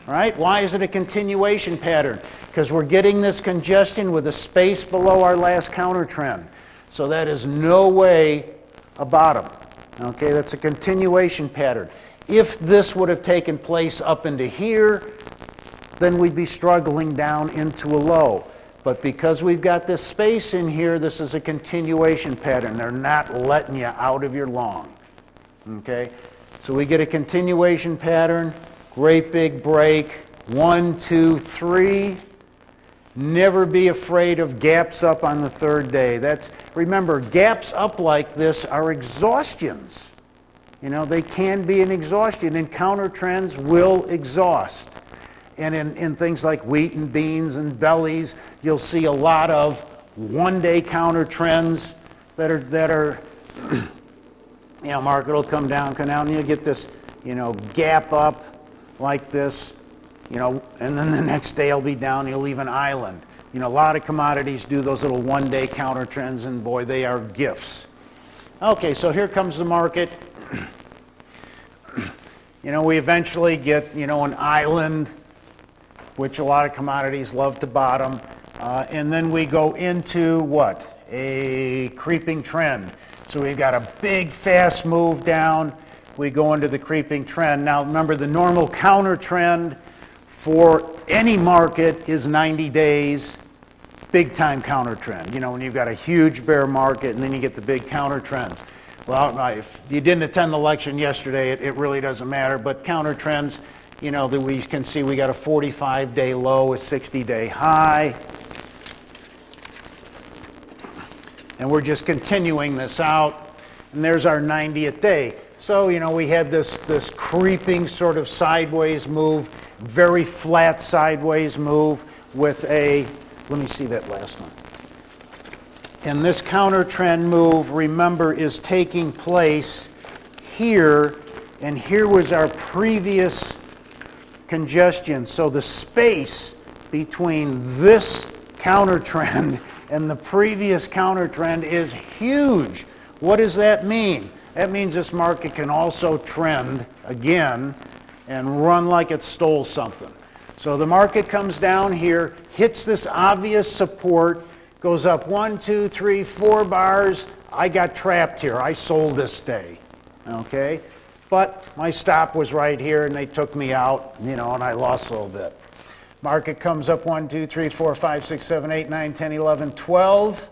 Right? Why is it a continuation pattern? Because we're getting this congestion with a space below our last counter trend. So that is no way a bottom. Okay, that's a continuation pattern. If this would have taken place up into here, then we'd be struggling down into a low. But because we've got this space in here, this is a continuation pattern. They're not letting you out of your long. Okay, so we get a continuation pattern. Great big break, 1, 2, 3. Never be afraid of gaps up on the 3rd day. Remember, gaps up like this are exhaustions. They can be an exhaustion, and counter trends will exhaust. And in things like wheat and beans and bellies, you'll see a lot of 1-day counter trends that are market will come down, and you'll get this, gap up like this, and then the next day it'll be down, you'll leave an island. A lot of commodities do those little 1-day counter trends, and boy, they are gifts. Okay, so here comes the market. We eventually get, an island, which a lot of commodities love to bottom, and then we go into what? A creeping trend. So we've got a big, fast move down. We go into the creeping trend. Now remember, the normal counter trend for any market is 90 days. big time counter trend. You know, when you've got a huge bear market and then you get the big counter trends. Well, if you didn't attend the lecture yesterday, it really doesn't matter, but counter trends, you know, that we can see we got a 45-day low, a 60-day high. And we're just continuing this out. And there's our 90th day. So, you know, we had this creeping sort of sideways move, very flat sideways move with a, let me see that last one. And this counter trend move, remember, is taking place here, and here was our previous congestion. So the space between this counter trend and the previous counter trend is huge. What does that mean? That means this market can also trend again and run like it stole something. So the market comes down here, hits this obvious support, goes up 1, 2, 3, 4 bars. I got trapped here. I sold this day. Okay? But my stop was right here and they took me out, you know, and I lost a little bit. Market comes up 1, 2, 3, 4, 5, 6, 7, 8, 9, 10, 11, 12.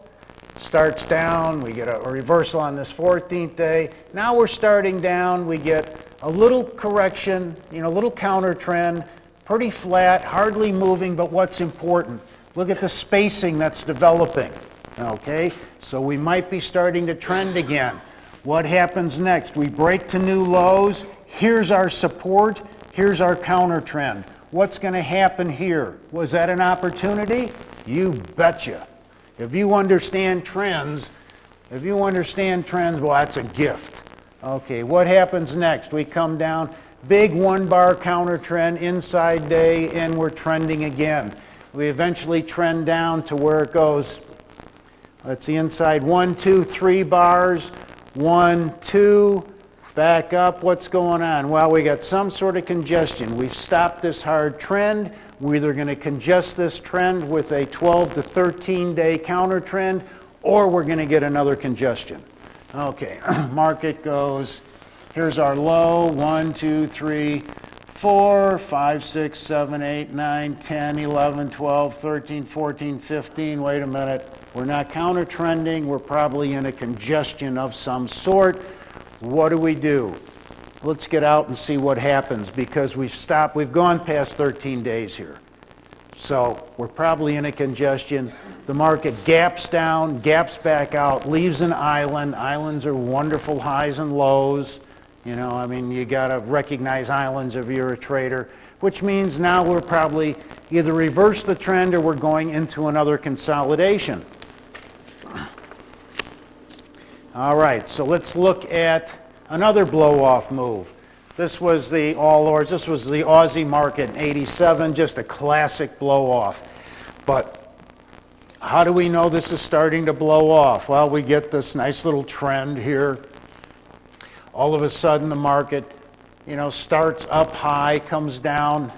Starts down. We get a reversal on this 14th day. Now we're starting down. We get a little correction, you know, a little counter trend, pretty flat, hardly moving, but what's important? Look at the spacing that's developing. Okay? So we might be starting to trend again. What happens next? We break to new lows. Here's our support. Here's our counter trend. What's going to happen here? Was that an opportunity? You betcha. If you understand trends, well, that's a gift. Okay, what happens next? We come down, big 1-bar counter trend, inside day, and we're trending again. We eventually trend down to where it goes. Let's see, inside 1, 2, 3 bars. 1, 2, back up. What's going on? Well, we got some sort of congestion. We've stopped this hard trend. We're either going to congest this trend with a 12 to 13 day counter trend, or we're going to get another congestion. Okay, market goes, here's our low, 1, 2, 3, 4, 5, 6, 7, 8, 9, 10, 11, 12, 13, 14, 15. Wait a minute. We're not counter trending. We're probably in a congestion of some sort. What do? Let's get out and see what happens, because we've gone past 13 days here. So we're probably in a congestion. The market gaps down, gaps back out, leaves an island. Islands are wonderful highs and lows. You know, I mean, you got to recognize islands if you're a trader, which means now we're probably either reverse the trend or we're going into another consolidation. All right, so let's look at another blow-off move. This was the All Ords. This was the Aussie market in '87, just a classic blow-off. But how do we know this is starting to blow off? Well, we get this nice little trend here. All of a sudden, the market, you know, starts up high, comes down.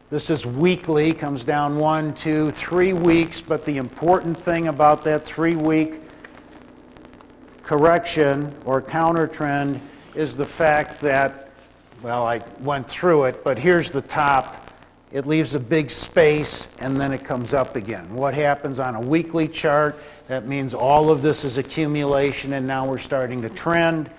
This is weekly, comes down 1, 2, 3 weeks. But the important thing about that 3-week correction or counter trend is the fact that, well, I went through it, but here's the top. It leaves a big space and then it comes up again. What happens on a weekly chart? That means all of this is accumulation and now we're starting to trend.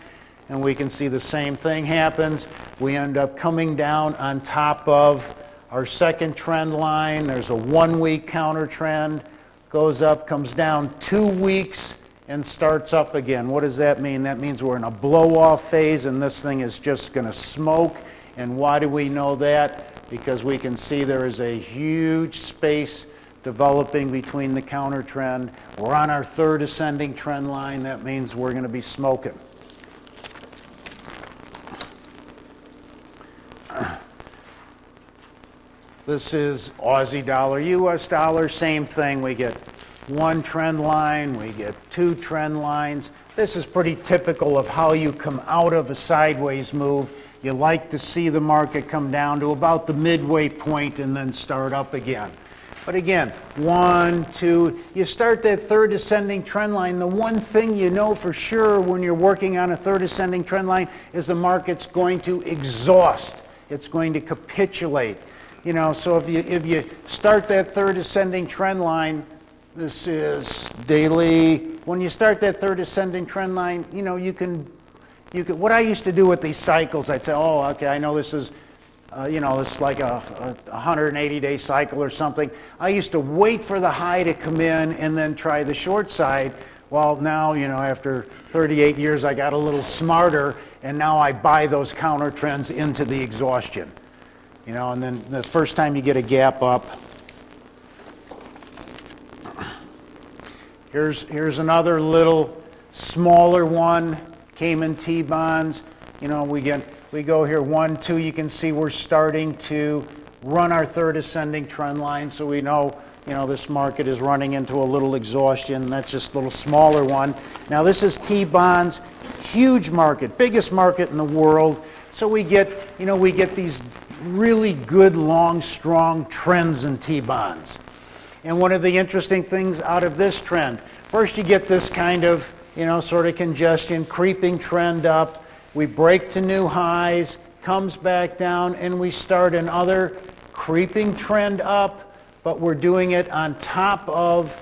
And we can see the same thing happens. We end up coming down on top of our second trend line. There's a 1-week counter trend, goes up, comes down 2 weeks, and starts up again. What does that mean? That means we're in a blow-off phase and this thing is just going to smoke. And why do we know that? Because we can see there is a huge space developing between the counter trend. We're on our third ascending trend line. That means we're going to be smoking. This is Aussie dollar, US dollar, same thing. We get 1 trend line, we get 2 trend lines. This is pretty typical of how you come out of a sideways move. You like to see the market come down to about the midway point and then start up again. But again, 1, 2, you start that third ascending trend line. The one thing you know for sure when you're working on a third ascending trend line is the market's going to exhaust. It's going to capitulate. You know, so if you start that third ascending trend line, This is daily. When you start that third ascending trend line, you know, you can, what I used to do with these cycles, I'd say, oh, okay, I know this is, you know, it's like a 180-day cycle or something. I used to wait for the high to come in and then try the short side. Well, now, you know, after 38 years, I got a little smarter, and now I buy those counter trends into the exhaustion. You know, and then the first time you get a gap up, here's another little smaller one, Cayman T-bonds. You know, we go here 1, 2. You can see we're starting to run our third ascending trend line, so we know, you know, this market is running into a little exhaustion. That's just a little smaller one. Now this is T-bonds, huge market, biggest market in the world. So we get, you know, we get these really good, long, strong trends in T-bonds. And one of the interesting things out of this trend, first you get this kind of, you know, sort of congestion, creeping trend up. We break to new highs, comes back down, and we start another creeping trend up, but we're doing it on top of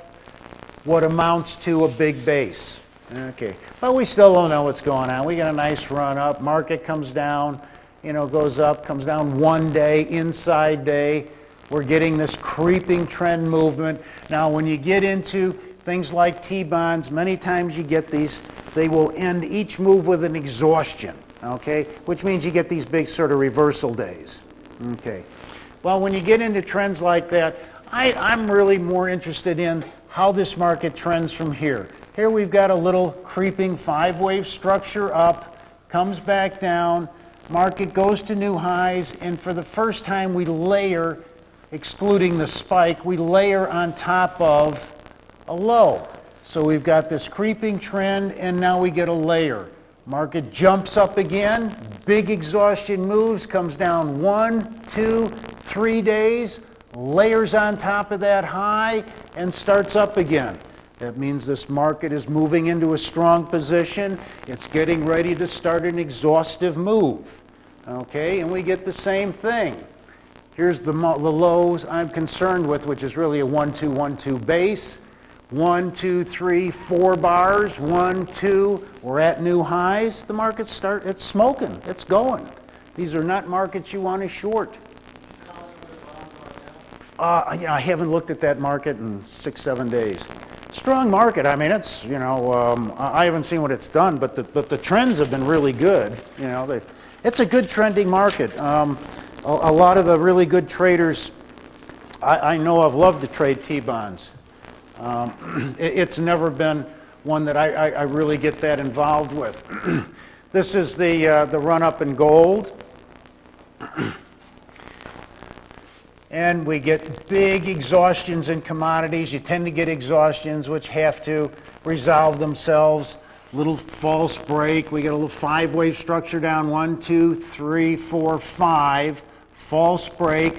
what amounts to a big base. Okay, but we still don't know what's going on. We get a nice run up, market comes down, you know, goes up, comes down one day, inside day. We're getting this creeping trend movement. Now, when you get into things like T-bonds, many times you get these, they will end each move with an exhaustion, okay? Which means you get these big sort of reversal days, okay? Well, when you get into trends like that, I'm really more interested in how this market trends from here. Here we've got a little creeping 5-wave structure up, comes back down, market goes to new highs, and for the first time we layer, excluding the spike, we layer on top of a low. So we've got this creeping trend, and now we get a layer. Market jumps up again, big exhaustion moves, comes down 1, 2, 3 days, layers on top of that high, and starts up again. That means this market is moving into a strong position. It's getting ready to start an exhaustive move. Okay, and we get the same thing. Here's the lows I'm concerned with, which is really a 1, 2, 1, 2 base. 1, 2, 3, 4 bars. 1, 2. We're at new highs. The markets it's smoking. It's going. These are not markets you want to short. I haven't looked at that market in 6, 7 days. Strong market. I mean, it's, you know, I haven't seen what it's done, but the trends have been really good. You know, it's a good trending market. A lot of the really good traders I know of love to trade T-bonds. It's never been one that I really get that involved with. This is the run-up in gold. And we get big exhaustions in commodities. You tend to get exhaustions which have to resolve themselves. Little false break. We get a little 5-wave structure down. 1, 2, 3, 4, 5. False break,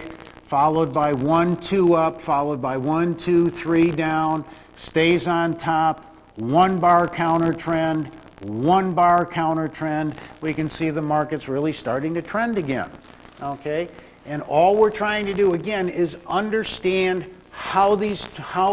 followed by 1, 2 up, followed by 1, 2, 3 down. Stays on top. 1 bar counter trend. 1 bar counter trend. We can see the market's really starting to trend again. Okay? And all we're trying to do, again, is understand how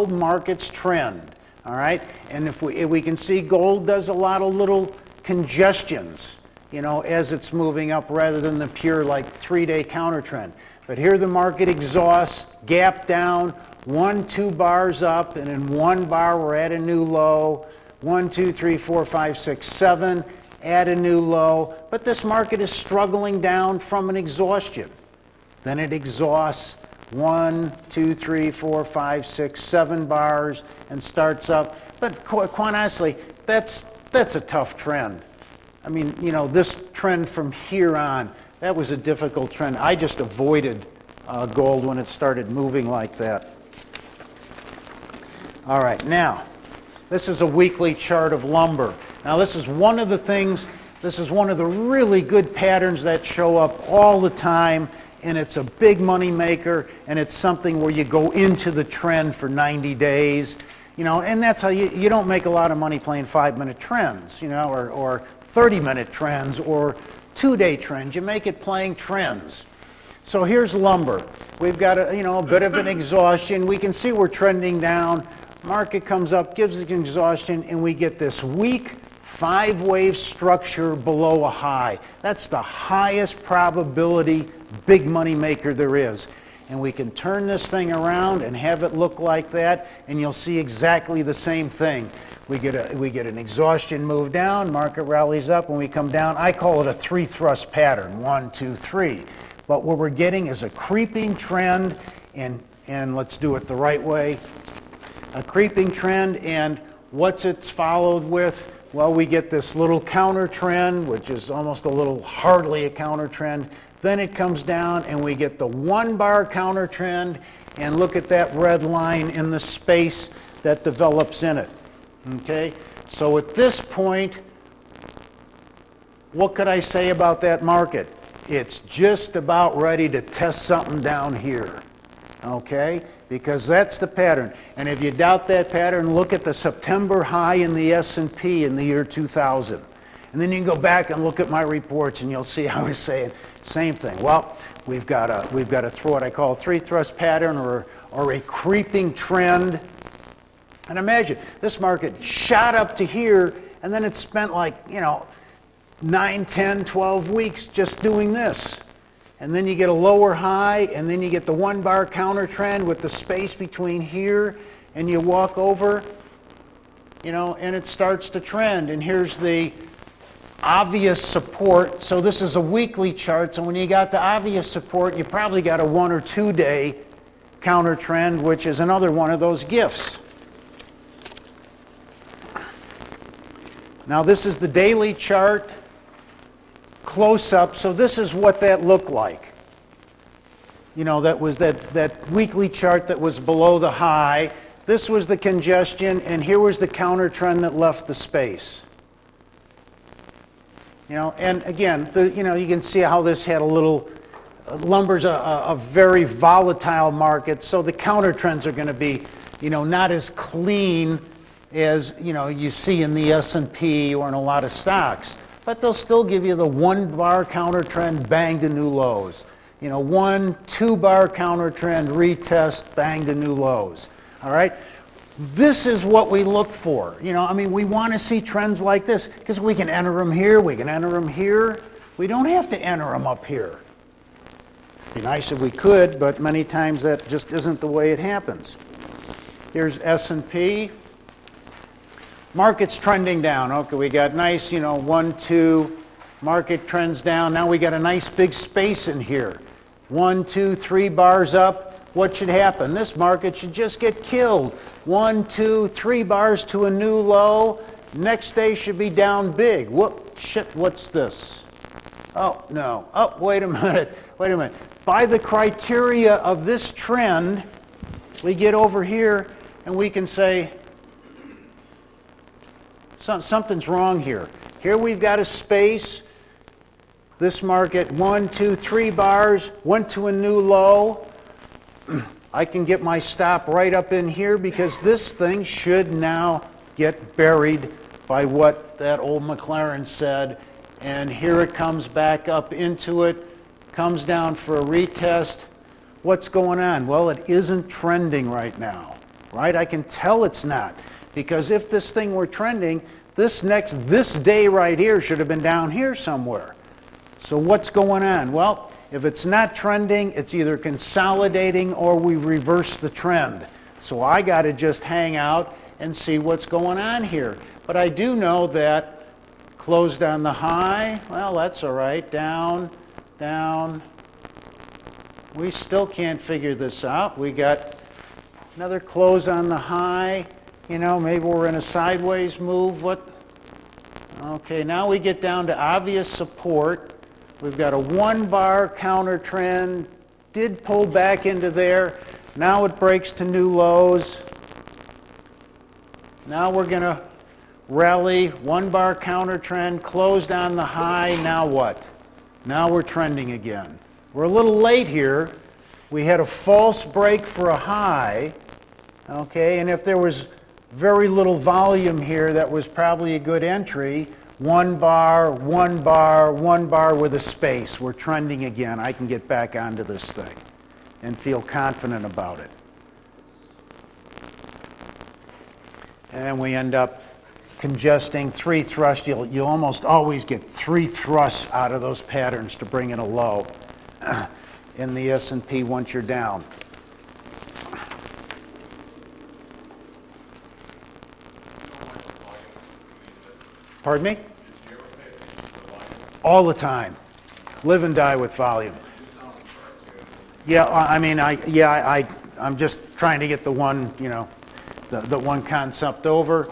markets trend, all right? And if we can see gold does a lot of little congestions, you know, as it's moving up rather than the pure, like, 3-day counter trend. But here the market exhausts, gap down, 1, 2 bars up, and in 1 bar we're at a new low. 1, 2, 3, 4, 5, 6, 7, at a new low. But this market is struggling down from an exhaustion. Then it exhausts 1, 2, 3, 4, 5, 6, 7 bars and starts up. But quite honestly, that's a tough trend. I mean, you know, this trend from here on, that was a difficult trend. I just avoided gold when it started moving like that. All right, now, this is a weekly chart of lumber. Now, this is one of the things, this is one of the really good patterns that show up all the time. And it's a big money maker, and it's something where you go into the trend for 90 days, you know, and that's how you don't make a lot of money playing 5-minute trends, you know, or 30-minute trends, or 2-day trends. You make it playing trends. So here's lumber. We've got a bit of an exhaustion. We can see we're trending down. market comes up, gives it exhaustion, and we get this weak 5-wave structure below a high. That's the highest probability big money maker there is. And we can turn this thing around and have it look like that, and you'll see exactly the same thing. We get an exhaustion move down, market rallies up, when we come down, I call it a 3-thrust pattern, 1, 2, 3. But what we're getting is a creeping trend, and let's do it the right way. A creeping trend, and what's it's followed with? Well, we get this little counter trend, which is almost a little, hardly a counter trend. Then it comes down and we get the 1-bar counter trend, and look at that red line in the space that develops in it. Okay? So at this point, what could I say about that market? It's just about ready to test something down here. Okay? Because that's the pattern. And if you doubt that pattern, look at the September high in the S&P in the year 2000. And then you can go back and look at my reports and you'll see I was saying same thing. Well, we've got to throw what I call a 3-thrust pattern or a creeping trend. And imagine this market shot up to here, and then it spent like, 9, 10, 12 weeks just doing this. And then you get a lower high, and then you get the 1-bar counter trend with the space between here, and you walk over, and it starts to trend. And here's the obvious support. So this is a weekly chart. So when you got the obvious support, you probably got a 1 or 2 day counter trend, which is another one of those gifts. Now this is the daily chart. Close up, so this is what that looked like. That was that weekly chart that was below the high. This was the congestion, and here was the counter trend that left the space. And again, you can see how this had a little, lumber's a very volatile market, so the counter trends are going to be, not as clean as, you see in the S&P or in a lot of stocks. But they'll still give you the 1-bar counter trend, bang to new lows. 1, 2-bar counter trend, retest, bang to new lows. All right? This is what we look for. We want to see trends like this because we can enter them here, we can enter them here. We don't have to enter them up here. It'd be nice if we could, but many times that just isn't the way it happens. Here's S&P. Market's trending down. Okay, we got nice, 1, 2, market trends down. Now we got a nice big space in here. 1, 2, 3 bars up. What should happen? This market should just get killed. 1, 2, 3 bars to a new low. Next day should be down big. Whoop, shit, what's this? Oh, no. Oh, wait a minute. Wait a minute. By the criteria of this trend, we get over here and we can say, something's wrong here. Here we've got a space. This market, 1, 2, 3 bars, went to a new low. I can get my stop right up in here because this thing should now get buried by what that old McLaren said. And here it comes back up into it, comes down for a retest. What's going on? Well, it isn't trending right now, right? I can tell it's not. Because if this thing were trending, this day right here should have been down here somewhere. So what's going on? Well, if it's not trending, it's either consolidating or we reverse the trend. So I got to just hang out and see what's going on here. But I do know that closed on the high. Well, that's all right. Down, down. We still can't figure this out. We got another close on the high. Maybe we're in a sideways move. What? Okay, now we get down to obvious support. We've got a 1-bar counter trend. Did pull back into there. Now it breaks to new lows. Now we're going to rally. 1-bar counter trend. Closed on the high. Now what? Now we're trending again. We're a little late here. We had a false break for a high. Okay, and if there was very little volume here, that was probably a good entry. 1 bar, 1 bar, 1 bar with a space. We're trending again. I can get back onto this thing and feel confident about it. and we end up congesting 3 thrusts. You'll almost always get 3 thrusts out of those patterns to bring in a low in the S&P once you're down. Pardon me? All the time. Live and die with volume. Yeah, I mean, I'm just trying to get the one, you know, the one concept over.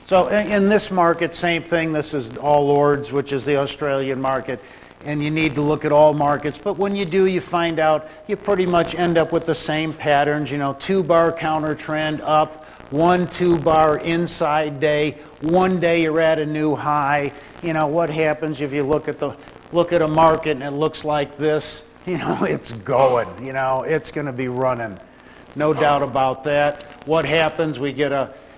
So in this market, same thing. This is All Ords, which is the Australian market, and you need to look at all markets. But when you do, you find out you pretty much end up with the same patterns. You know, 2-bar counter trend up, 1 2-bar inside day. One day you're at a new high. You know what happens if you look at a market and it looks like this? You know, it's going. You know, it's going to be running. No doubt about that. What happens? We get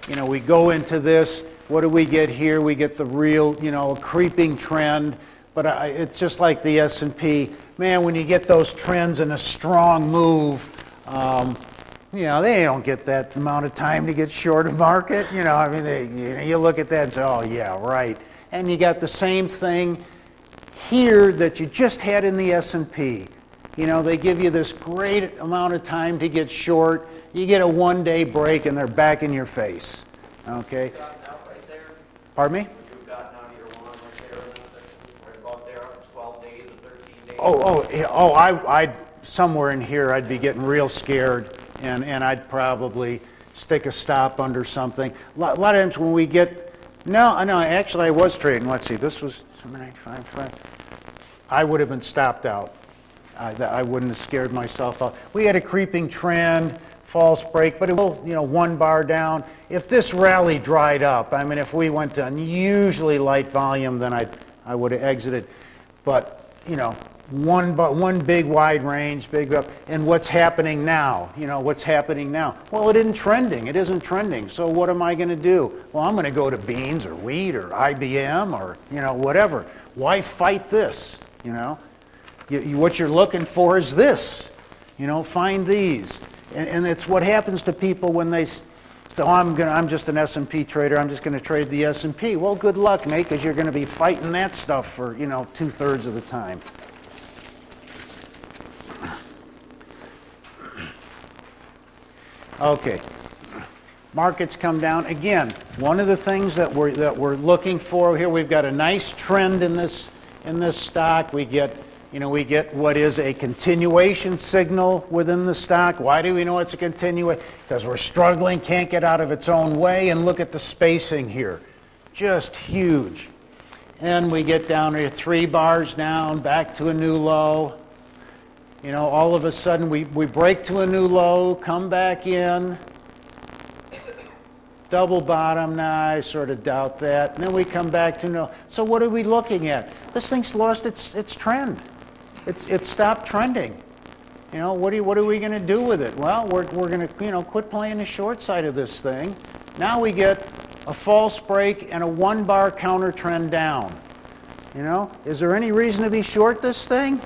we go into this. What do we get here? We get the real, you know, creeping trend. But it's just like the S&P. Man, when you get those trends in a strong move, you know, they don't get that amount of time to get short a market. You know, I mean, you look at that and say, oh, yeah, right. And you got the same thing here that you just had in the S&P. You know, they give you this great amount of time to get short. You get a one-day break, and they're back in your face. Okay? Right there. Pardon me? You've gotten out of your one right there, right about there, 12 days or 13 days. I'd somewhere in here, I'd be getting real scared, and I'd probably stick a stop under something. A lot of times when we get, no, actually I was trading. Let's see, this was 795. I would have been stopped out. I wouldn't have scared myself out. We had a creeping trend, false break, but it will, you know, 1 bar down. If this rally dried up, I mean, if we went to unusually light volume, then I would have exited. But, you know, one big wide range, big up. And what's happening now? You know, what's happening now? Well, it isn't trending. It isn't trending. So what am I going to do? Well, I'm going to go to beans or wheat or IBM or, you know, whatever. Why fight this? You know? What you're looking for is this. You know, find these. And it's what happens to people when they say, I'm just an S&P trader, I'm just going to trade the S&P. Well, good luck, mate, because you're going to be fighting that stuff for, you know, 2/3 of the time. Okay. Markets come down. Again, one of the things that we're looking for here, we've got a nice trend in this stock. We get what is a continuation signal within the stock. Why do we know it's a continuation? Because we're struggling, can't get out of its own way, and look at the spacing here. Just huge. And we get down here 3 bars down, back to a new low. You know, all of a sudden we break to a new low, come back in, double bottom. Now I sort of doubt that. And then we come back to no. So what are we looking at? This thing's lost its trend. It stopped trending. You know, what are we going to do with it? Well, we're going to, you know, quit playing the short side of this thing. Now we get a false break and a 1 bar counter trend down. You know, is there any reason to be short this thing?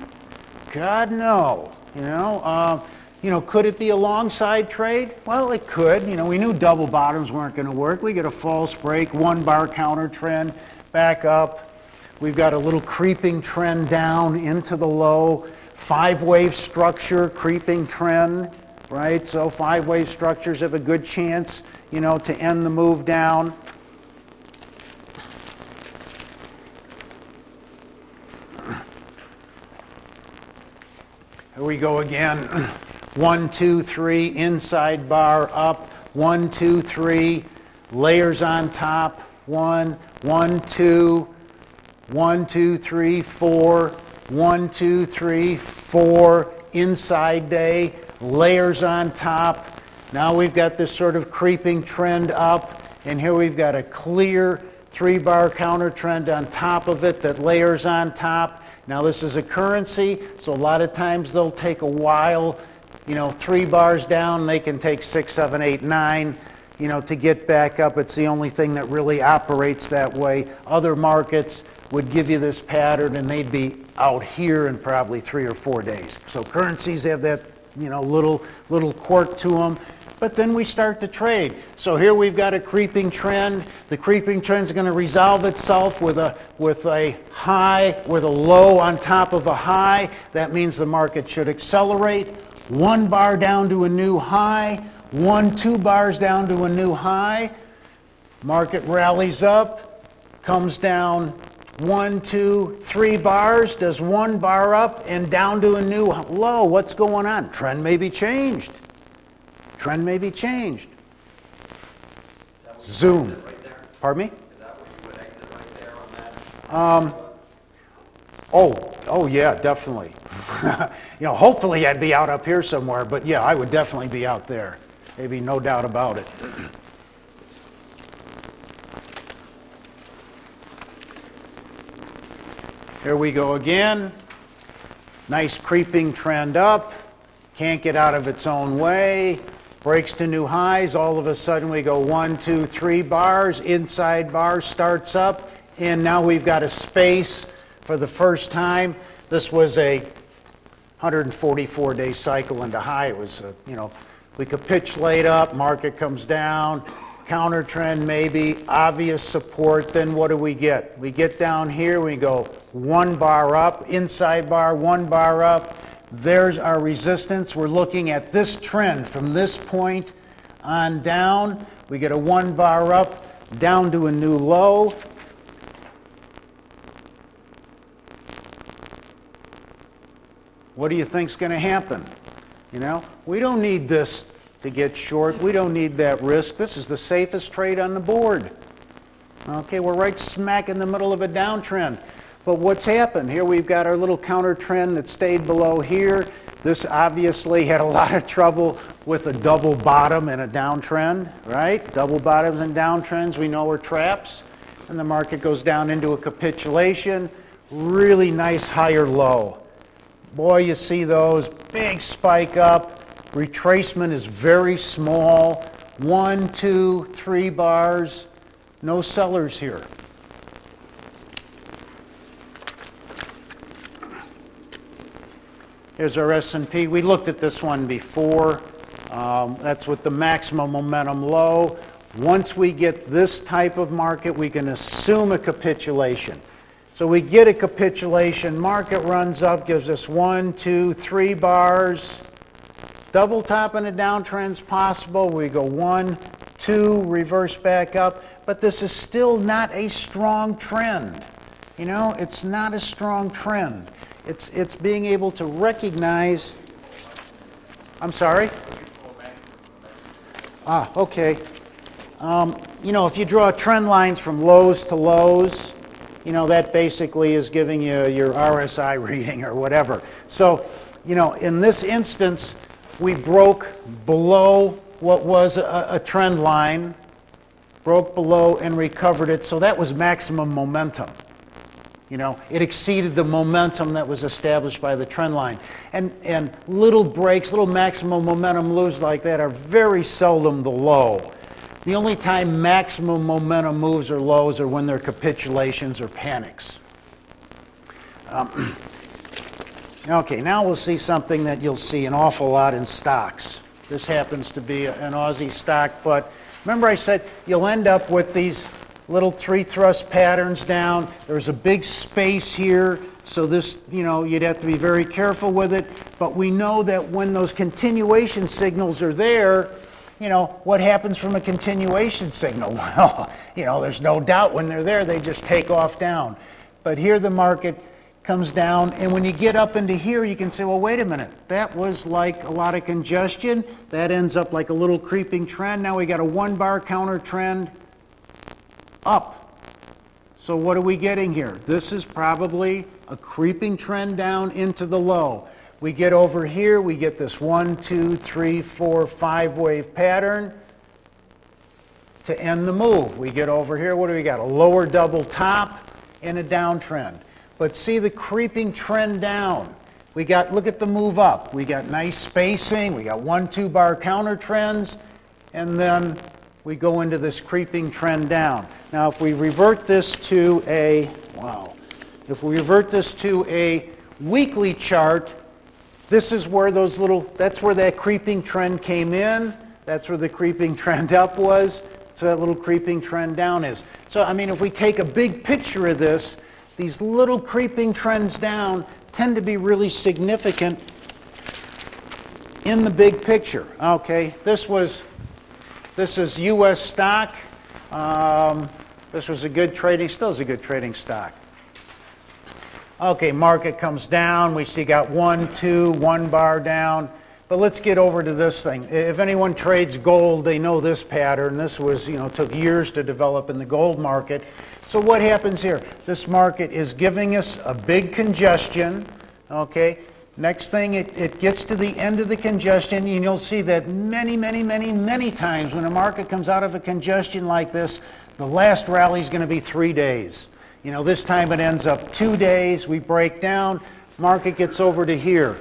God, no. You know, could it be a long side trade? Well, it could. You know, we knew double bottoms weren't going to work. We get a false break, 1 bar counter trend, back up. We've got a little creeping trend down into the low. 5-wave structure, creeping trend, right? So 5-wave structures have a good chance, you know, to end the move down. Here we go again. 1, 2, 3, inside bar up. 1, 2, 3, layers on top. 1, 1, 2, 1, 2, 3, 4. 1, 2, 3, 4. Inside day, layers on top. Now we've got this sort of creeping trend up, and here we've got a clear 3-bar counter trend on top of it that layers on top. Now this is a currency, so a lot of times they'll take a while, you know, 3 bars down, they can take 6, 7, 8, 9, you know, to get back up. It's the only thing that really operates that way. Other markets would give you this pattern and they'd be out here in probably 3 or 4 days. So currencies have that, you know, little quirk to them. but then we start to trade. So here we've got a creeping trend. The creeping trend is going to resolve itself with a high, with a low on top of a high. That means the market should accelerate. 1 bar down to a new high, 2 bars down to a new high. Market rallies up, comes down 1, 2, 3 bars, does 1 bar up and down to a new low. What's going on? Trend may be changed. Trend may be changed. Zoom. Right there? Pardon me? Is that where you would exit right there on that? Oh yeah, definitely. You know, hopefully I'd be out up here somewhere, but yeah, I would definitely be out there. Maybe no doubt about it. Here we go again. Nice creeping trend up. Can't get out of its own way. Breaks to new highs. All of a sudden we go 1, 2, 3 bars. Inside bar starts up. And now we've got a space for the first time. This was a 144-day cycle into high. It was, you know, we capitulate up. Market comes down. Counter trend maybe, obvious support, then what do we get? We get down here, we go 1 bar up, inside bar, 1 bar up. There's our resistance. We're looking at this trend from this point on down. We get a 1 bar up, down to a new low. What do you think's going to happen? You know, we don't need this to get short. We don't need that risk. This is the safest trade on the board. Okay, we're right smack in the middle of a downtrend. But what's happened? Here we've got our little counter trend that stayed below here. This obviously had a lot of trouble with a double bottom and a downtrend, right? Double bottoms and downtrends we know are traps. And the market goes down into a capitulation. Really nice higher low. Boy, you see those. Big spike up. Retracement is very small. 1, 2, 3 bars. No sellers here. Here's our S&P. We looked at this one before. That's with the maximum momentum low. Once we get this type of market, we can assume a capitulation. So we get a capitulation. Market runs up, gives us 1, 2, 3 bars. Double top in a downtrend's possible. We go 1, 2, reverse back up. But this is still not a strong trend. You know, it's not a strong trend. It's being able to recognize. I'm sorry? Okay. You know, if you draw trend lines from lows to lows, you know, that basically is giving you your RSI reading or whatever. So, you know, in this instance, we broke below what was a trend line, broke below and recovered it. So that was maximum momentum. You know, it exceeded the momentum that was established by the trend line. And little breaks, little maximum momentum moves like that are very seldom the low. The only time maximum momentum moves or lows are when they're capitulations or panics. Okay, now we'll see something that you'll see an awful lot in stocks. This happens to be an Aussie stock, but remember I said you'll end up with these little 3 thrust patterns down. There's a big space here, so this, you know, you'd have to be very careful with it. But we know that when those continuation signals are there, you know, what happens from a continuation signal? Well, you know, there's no doubt when they're there, they just take off down. But here the market comes down, and when you get up into here, you can say, well, wait a minute, that was like a lot of congestion. That ends up like a little creeping trend. Now we got a 1 bar counter trend up. So what are we getting here? This is probably a creeping trend down into the low. We get over here, we get this 1, 2, 3, 4, 5 wave pattern to end the move. We get over here, what do we got? A lower double top and a downtrend. But see the creeping trend down. We got, look at the move up. We got nice spacing, we got 1, 2 bar counter trends, and then we go into this creeping trend down. Now if we revert this to a, if we revert this to a weekly chart, this is where those little, that's where that creeping trend came in. That's where the creeping trend up was. So that little creeping trend down is. So, I mean, if we take a big picture of this, these little creeping trends down tend to be really significant in the big picture. Okay, this is U.S. stock. This was a good trading, still is a good trading stock. Okay, market comes down. We see got 1, 2, 1 bar down. But let's get over to this thing. If anyone trades gold, they know this pattern. This was, took years to develop in the gold market. So what happens here? This market is giving us a big congestion. Okay. Next thing, it gets to the end of the congestion, and you'll see that many, many, many, many times when a market comes out of a congestion like this, the last rally is going to be 3 days. This time it ends up 2 days. We break down. Market gets over to here.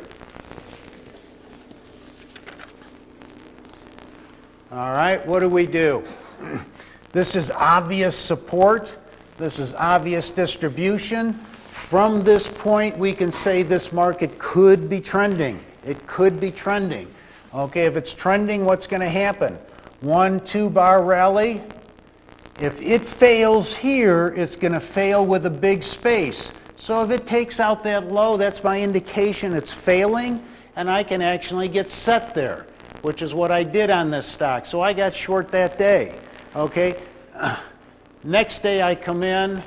All right, what do? This is obvious support. This is obvious distribution. From this point, we can say this market could be trending. It could be trending. Okay, if it's trending, what's going to happen? 1, 2 bar rally. If it fails here, it's going to fail with a big space. So if it takes out that low, that's my indication it's failing, and I can actually get set there, which is what I did on this stock. So I got short that day. Okay, next day I come in,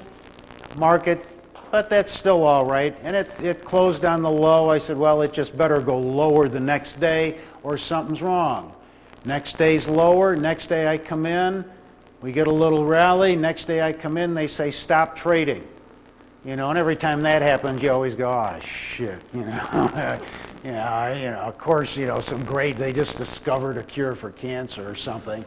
market, but that's still all right. And it closed on the low. I said, well, it just better go lower the next day or something's wrong. Next day's lower. Next day I come in, we get a little rally. Next day I come in, they say stop trading. And every time that happens, you always go, oh, shit, of course, some great, they just discovered a cure for cancer or something,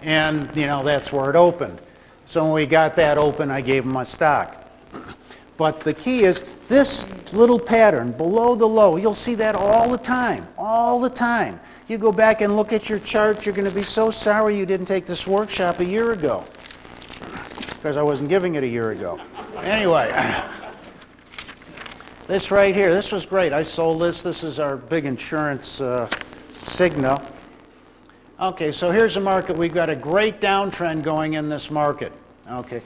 and, that's where it opened. So when we got that open, I gave them my stock. But the key is this little pattern below the low. You'll see that all the time, all the time. You go back and look at your chart, you're going to be so sorry you didn't take this workshop a year ago, because I wasn't giving it a year ago. Anyway, this right here, this was great. I sold this. This is our big insurance Cigna. Okay, so here's the market. We've got a great downtrend going in this market. Okay,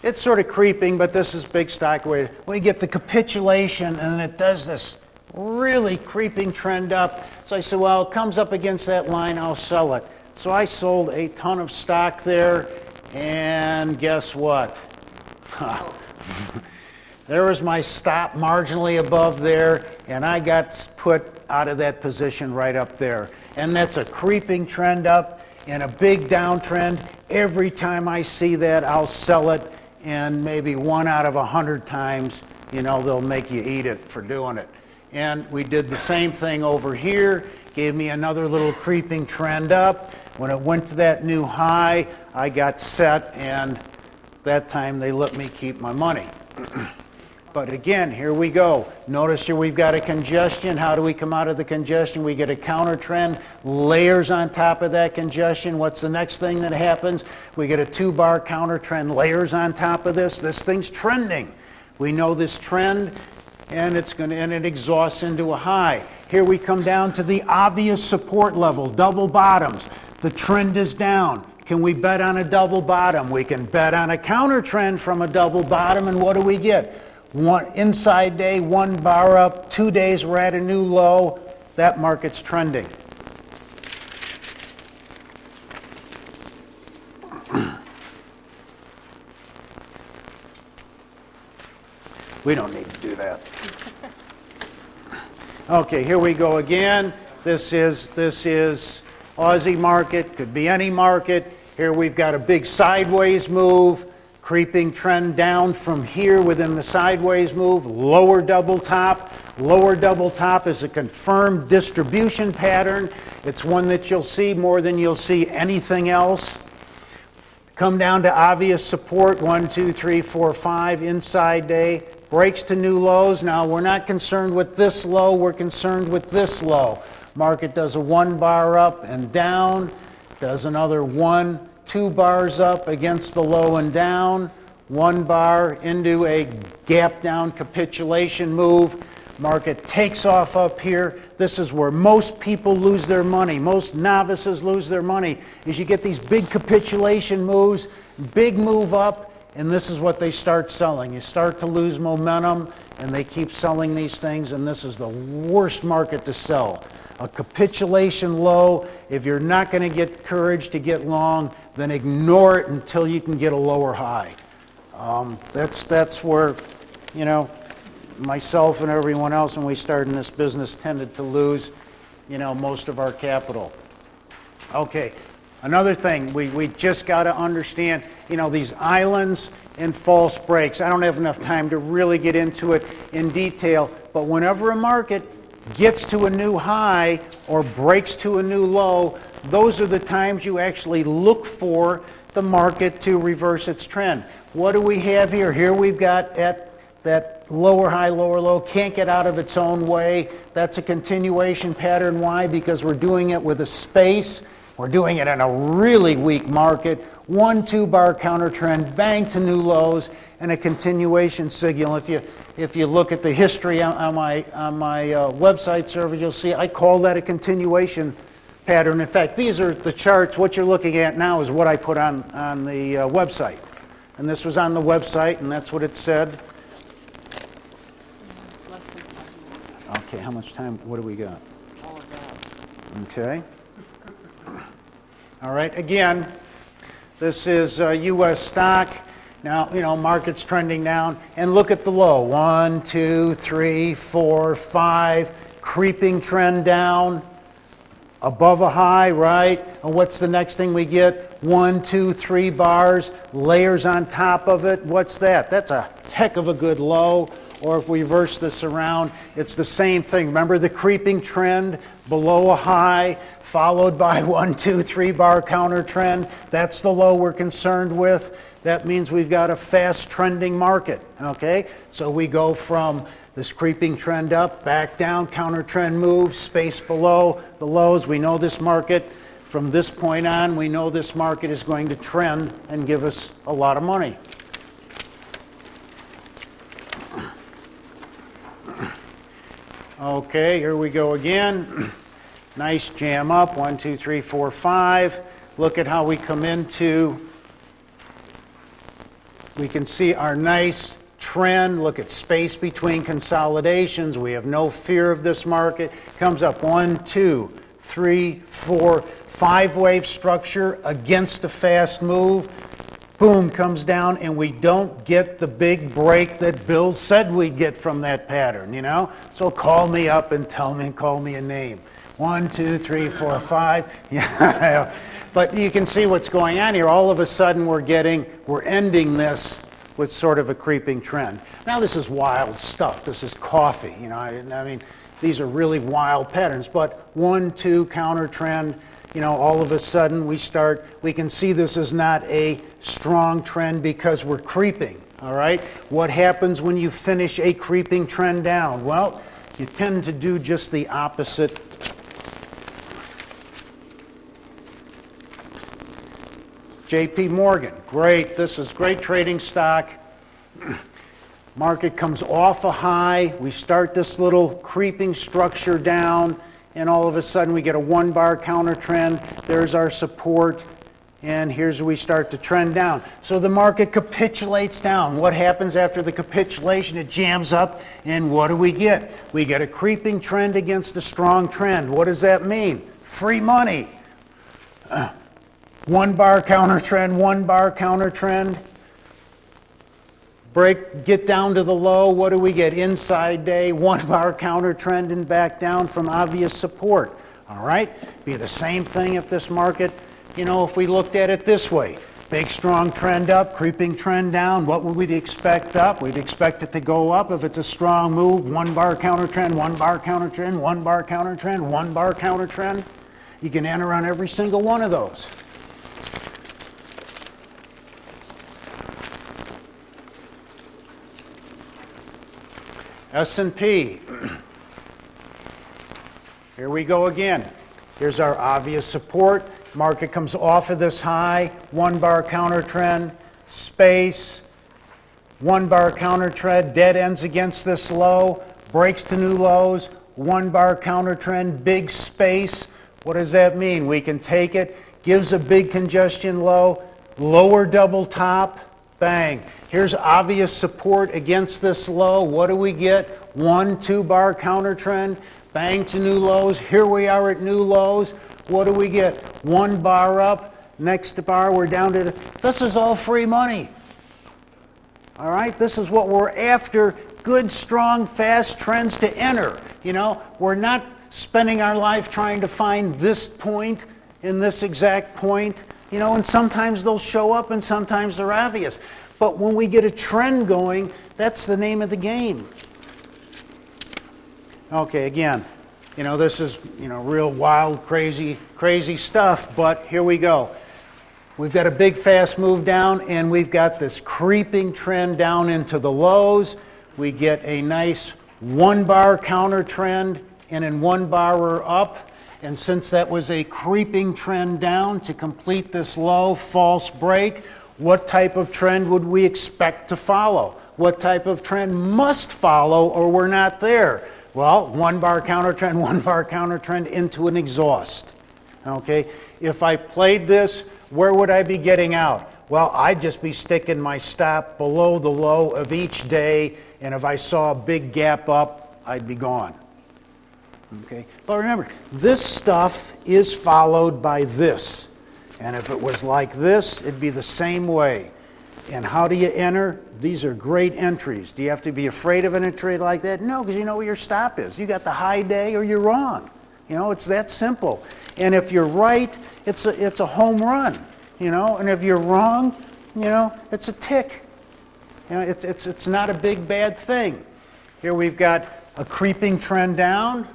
it's sort of creeping, but this is big stock. We get the capitulation, and it does this really creeping trend up. So I said, well, it comes up against that line, I'll sell it. So I sold a ton of stock there, and guess what? There was my stop marginally above there, and I got put out of that position right up there. And that's a creeping trend up and a big downtrend. Every time I see that, I'll sell it, and maybe 1 out of 100 times, they'll make you eat it for doing it. And we did the same thing over here, gave me another little creeping trend up. When it went to that new high, I got set, and that time they let me keep my money. But again, here we go. Notice here we've got a congestion. How do we come out of the congestion? We get a counter trend, layers on top of that congestion. What's the next thing that happens? We get a 2-bar counter trend, layers on top of this. This thing's trending. We know this trend, and it exhausts into a high. Here we come down to the obvious support level, double bottoms. The trend is down. Can we bet on a double bottom? We can bet on a counter trend from a double bottom, and what do we get? One inside day, 1 bar up, 2 days we're at a new low. That market's trending. We don't need to do that. Okay, here we go again. This is Aussie market, could be any market. Here we've got a big sideways move, creeping trend down from here within the sideways move, lower double top. Lower double top is a confirmed distribution pattern. It's one that you'll see more than you'll see anything else. Come down to obvious support, 1, 2, 3, 4, 5, inside day. Breaks to new lows. Now we're not concerned with this low, we're concerned with this low. Market does a 1 bar up and down, does another 1, 2 bars up against the low and down, 1 bar into a gap down capitulation move. Market takes off up here. this is where most people lose their money, most novices lose their money, is you get these big capitulation moves, big move up, and this is what they start selling. You start to lose momentum, and they keep selling these things, and this is the worst market to sell. A capitulation low, if you're not going to get courage to get long, then ignore it until you can get a lower high. That's where, you know, myself and everyone else when we started in this business tended to lose, you know, most of our capital. Okay, another thing we just got to understand, you know, these islands and false breaks. I don't have enough time to really get into it in detail, but whenever a market gets to a new high or breaks to a new low, those are the times you actually look for the market to reverse its trend. What do we have here? Here we've got at that lower high, lower low, can't get out of its own way. That's a continuation pattern. Why? Because we're doing it with a space. We're doing it in a really weak market. 1-2 bar counter trend, bang to new lows, and a continuation signal. If you look at the history on my website server, you'll see I call that a continuation pattern. In fact, these are the charts. What you're looking at now is what I put on the website. And this was on the website, and that's what it said. Okay, how much time? What do we got? Okay. All right, again, this is U.S. stock. Now, you know, market's trending down, and look at the low. 1, 2, 3, 4, 5, creeping trend down, above a high, right? And what's the next thing we get? 1, 2, 3 bars, layers on top of it. What's that? That's a heck of a good low. Or if we reverse this around, it's the same thing. Remember the creeping trend below a high, followed by 1, 2, 3 bar counter trend. That's the low we're concerned with. That means we've got a fast trending market, okay? So we go from this creeping trend up, back down, counter trend move, space below the lows. We know this market, from this point on, we know this market is going to trend and give us a lot of money. Okay, here we go again. Nice jam up, 1, 2, 3, 4, 5. Look at how we come into, we can see our nice trend. Look at space between consolidations. We have no fear of this market. Comes up 1, 2, 3, 4, 5-wave structure against a fast move. Boom, comes down, and we don't get the big break that Bill said we'd get from that pattern, you know? So call me up and call me a name. 1, 2, 3, 4, 5. Yeah. But you can see what's going on here. All of a sudden we're ending this with sort of a creeping trend. Now this is wild stuff. This is coffee, you know? I mean, these are really wild patterns, but 1, 2 counter trend. You know, all of a sudden we can see this is not a strong trend because we're creeping, all right? What happens when you finish a creeping trend down? Well, you tend to do just the opposite. JP Morgan, great, this is great trading stock. Market comes off a high, we start this little creeping structure down, and all of a sudden we get a 1 bar counter trend. There's our support, and here's where we start to trend down. So the market capitulates down. What happens after the capitulation? It jams up, and what do we get? We get a creeping trend against a strong trend. What does that mean? Free money. 1 bar counter trend, 1 bar counter trend. Break, get down to the low, what do we get? Inside day, 1 bar counter trend and back down from obvious support. All right? Be the same thing if this market, you know, if we looked at it this way. Big strong trend up, creeping trend down. What would we expect up? We'd expect it to go up if it's a strong move. 1 bar counter trend, 1 bar counter trend, 1 bar counter trend, 1 bar counter trend. You can enter on every single one of those. S&P. Here we go again. Here's our obvious support. Market comes off of this high, 1 bar counter trend, space, 1 bar counter trend, dead ends against this low, breaks to new lows, one bar counter trend, big space. What does that mean? We can take it, gives a big congestion low, lower double top, bang. Here's obvious support against this low. What do we get? 1, 2 bar counter trend, bang to new lows. Here we are at new lows. What do we get? 1 bar up, next bar we're down to, this is all free money. All right, this is what we're after, good, strong, fast trends to enter. You know, we're not spending our life trying to find this point in this exact point, you know, and sometimes they'll show up and sometimes they're obvious. But when we get a trend going, that's the name of the game. Okay, again, you know, this is, you know, real wild, crazy stuff, but here we go. We've got a big fast move down and we've got this creeping trend down into the lows. We get a nice 1 bar counter trend and in 1 bar we're up. And since that was a creeping trend down to complete this low, false break, what type of trend would we expect to follow? What type of trend must follow or we're not there? Well, 1 bar counter trend, 1 bar counter trend into an exhaust. Okay, if I played this, where would I be getting out? Well, I'd just be sticking my stop below the low of each day, and if I saw a big gap up, I'd be gone. Okay, but remember, this stuff is followed by this. And if it was like this, it'd be the same way. And how do you enter? These are great entries. Do you have to be afraid of an entry like that? No, because you know where your stop is. You got the high day or you're wrong. You know, it's that simple. And if you're right, it's a home run. You know, and if you're wrong, you know, it's a tick. You know, it's not a big bad thing. Here we've got a creeping trend down,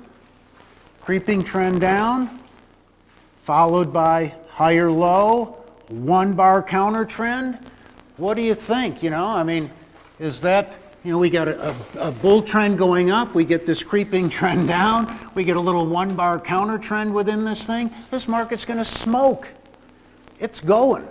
followed by higher low, 1 bar counter trend. What do you think? You know, I mean, is that, you know, we got a bull trend going up, we get this creeping trend down, we get a little 1 bar counter trend within this thing. This market's going to smoke. It's going.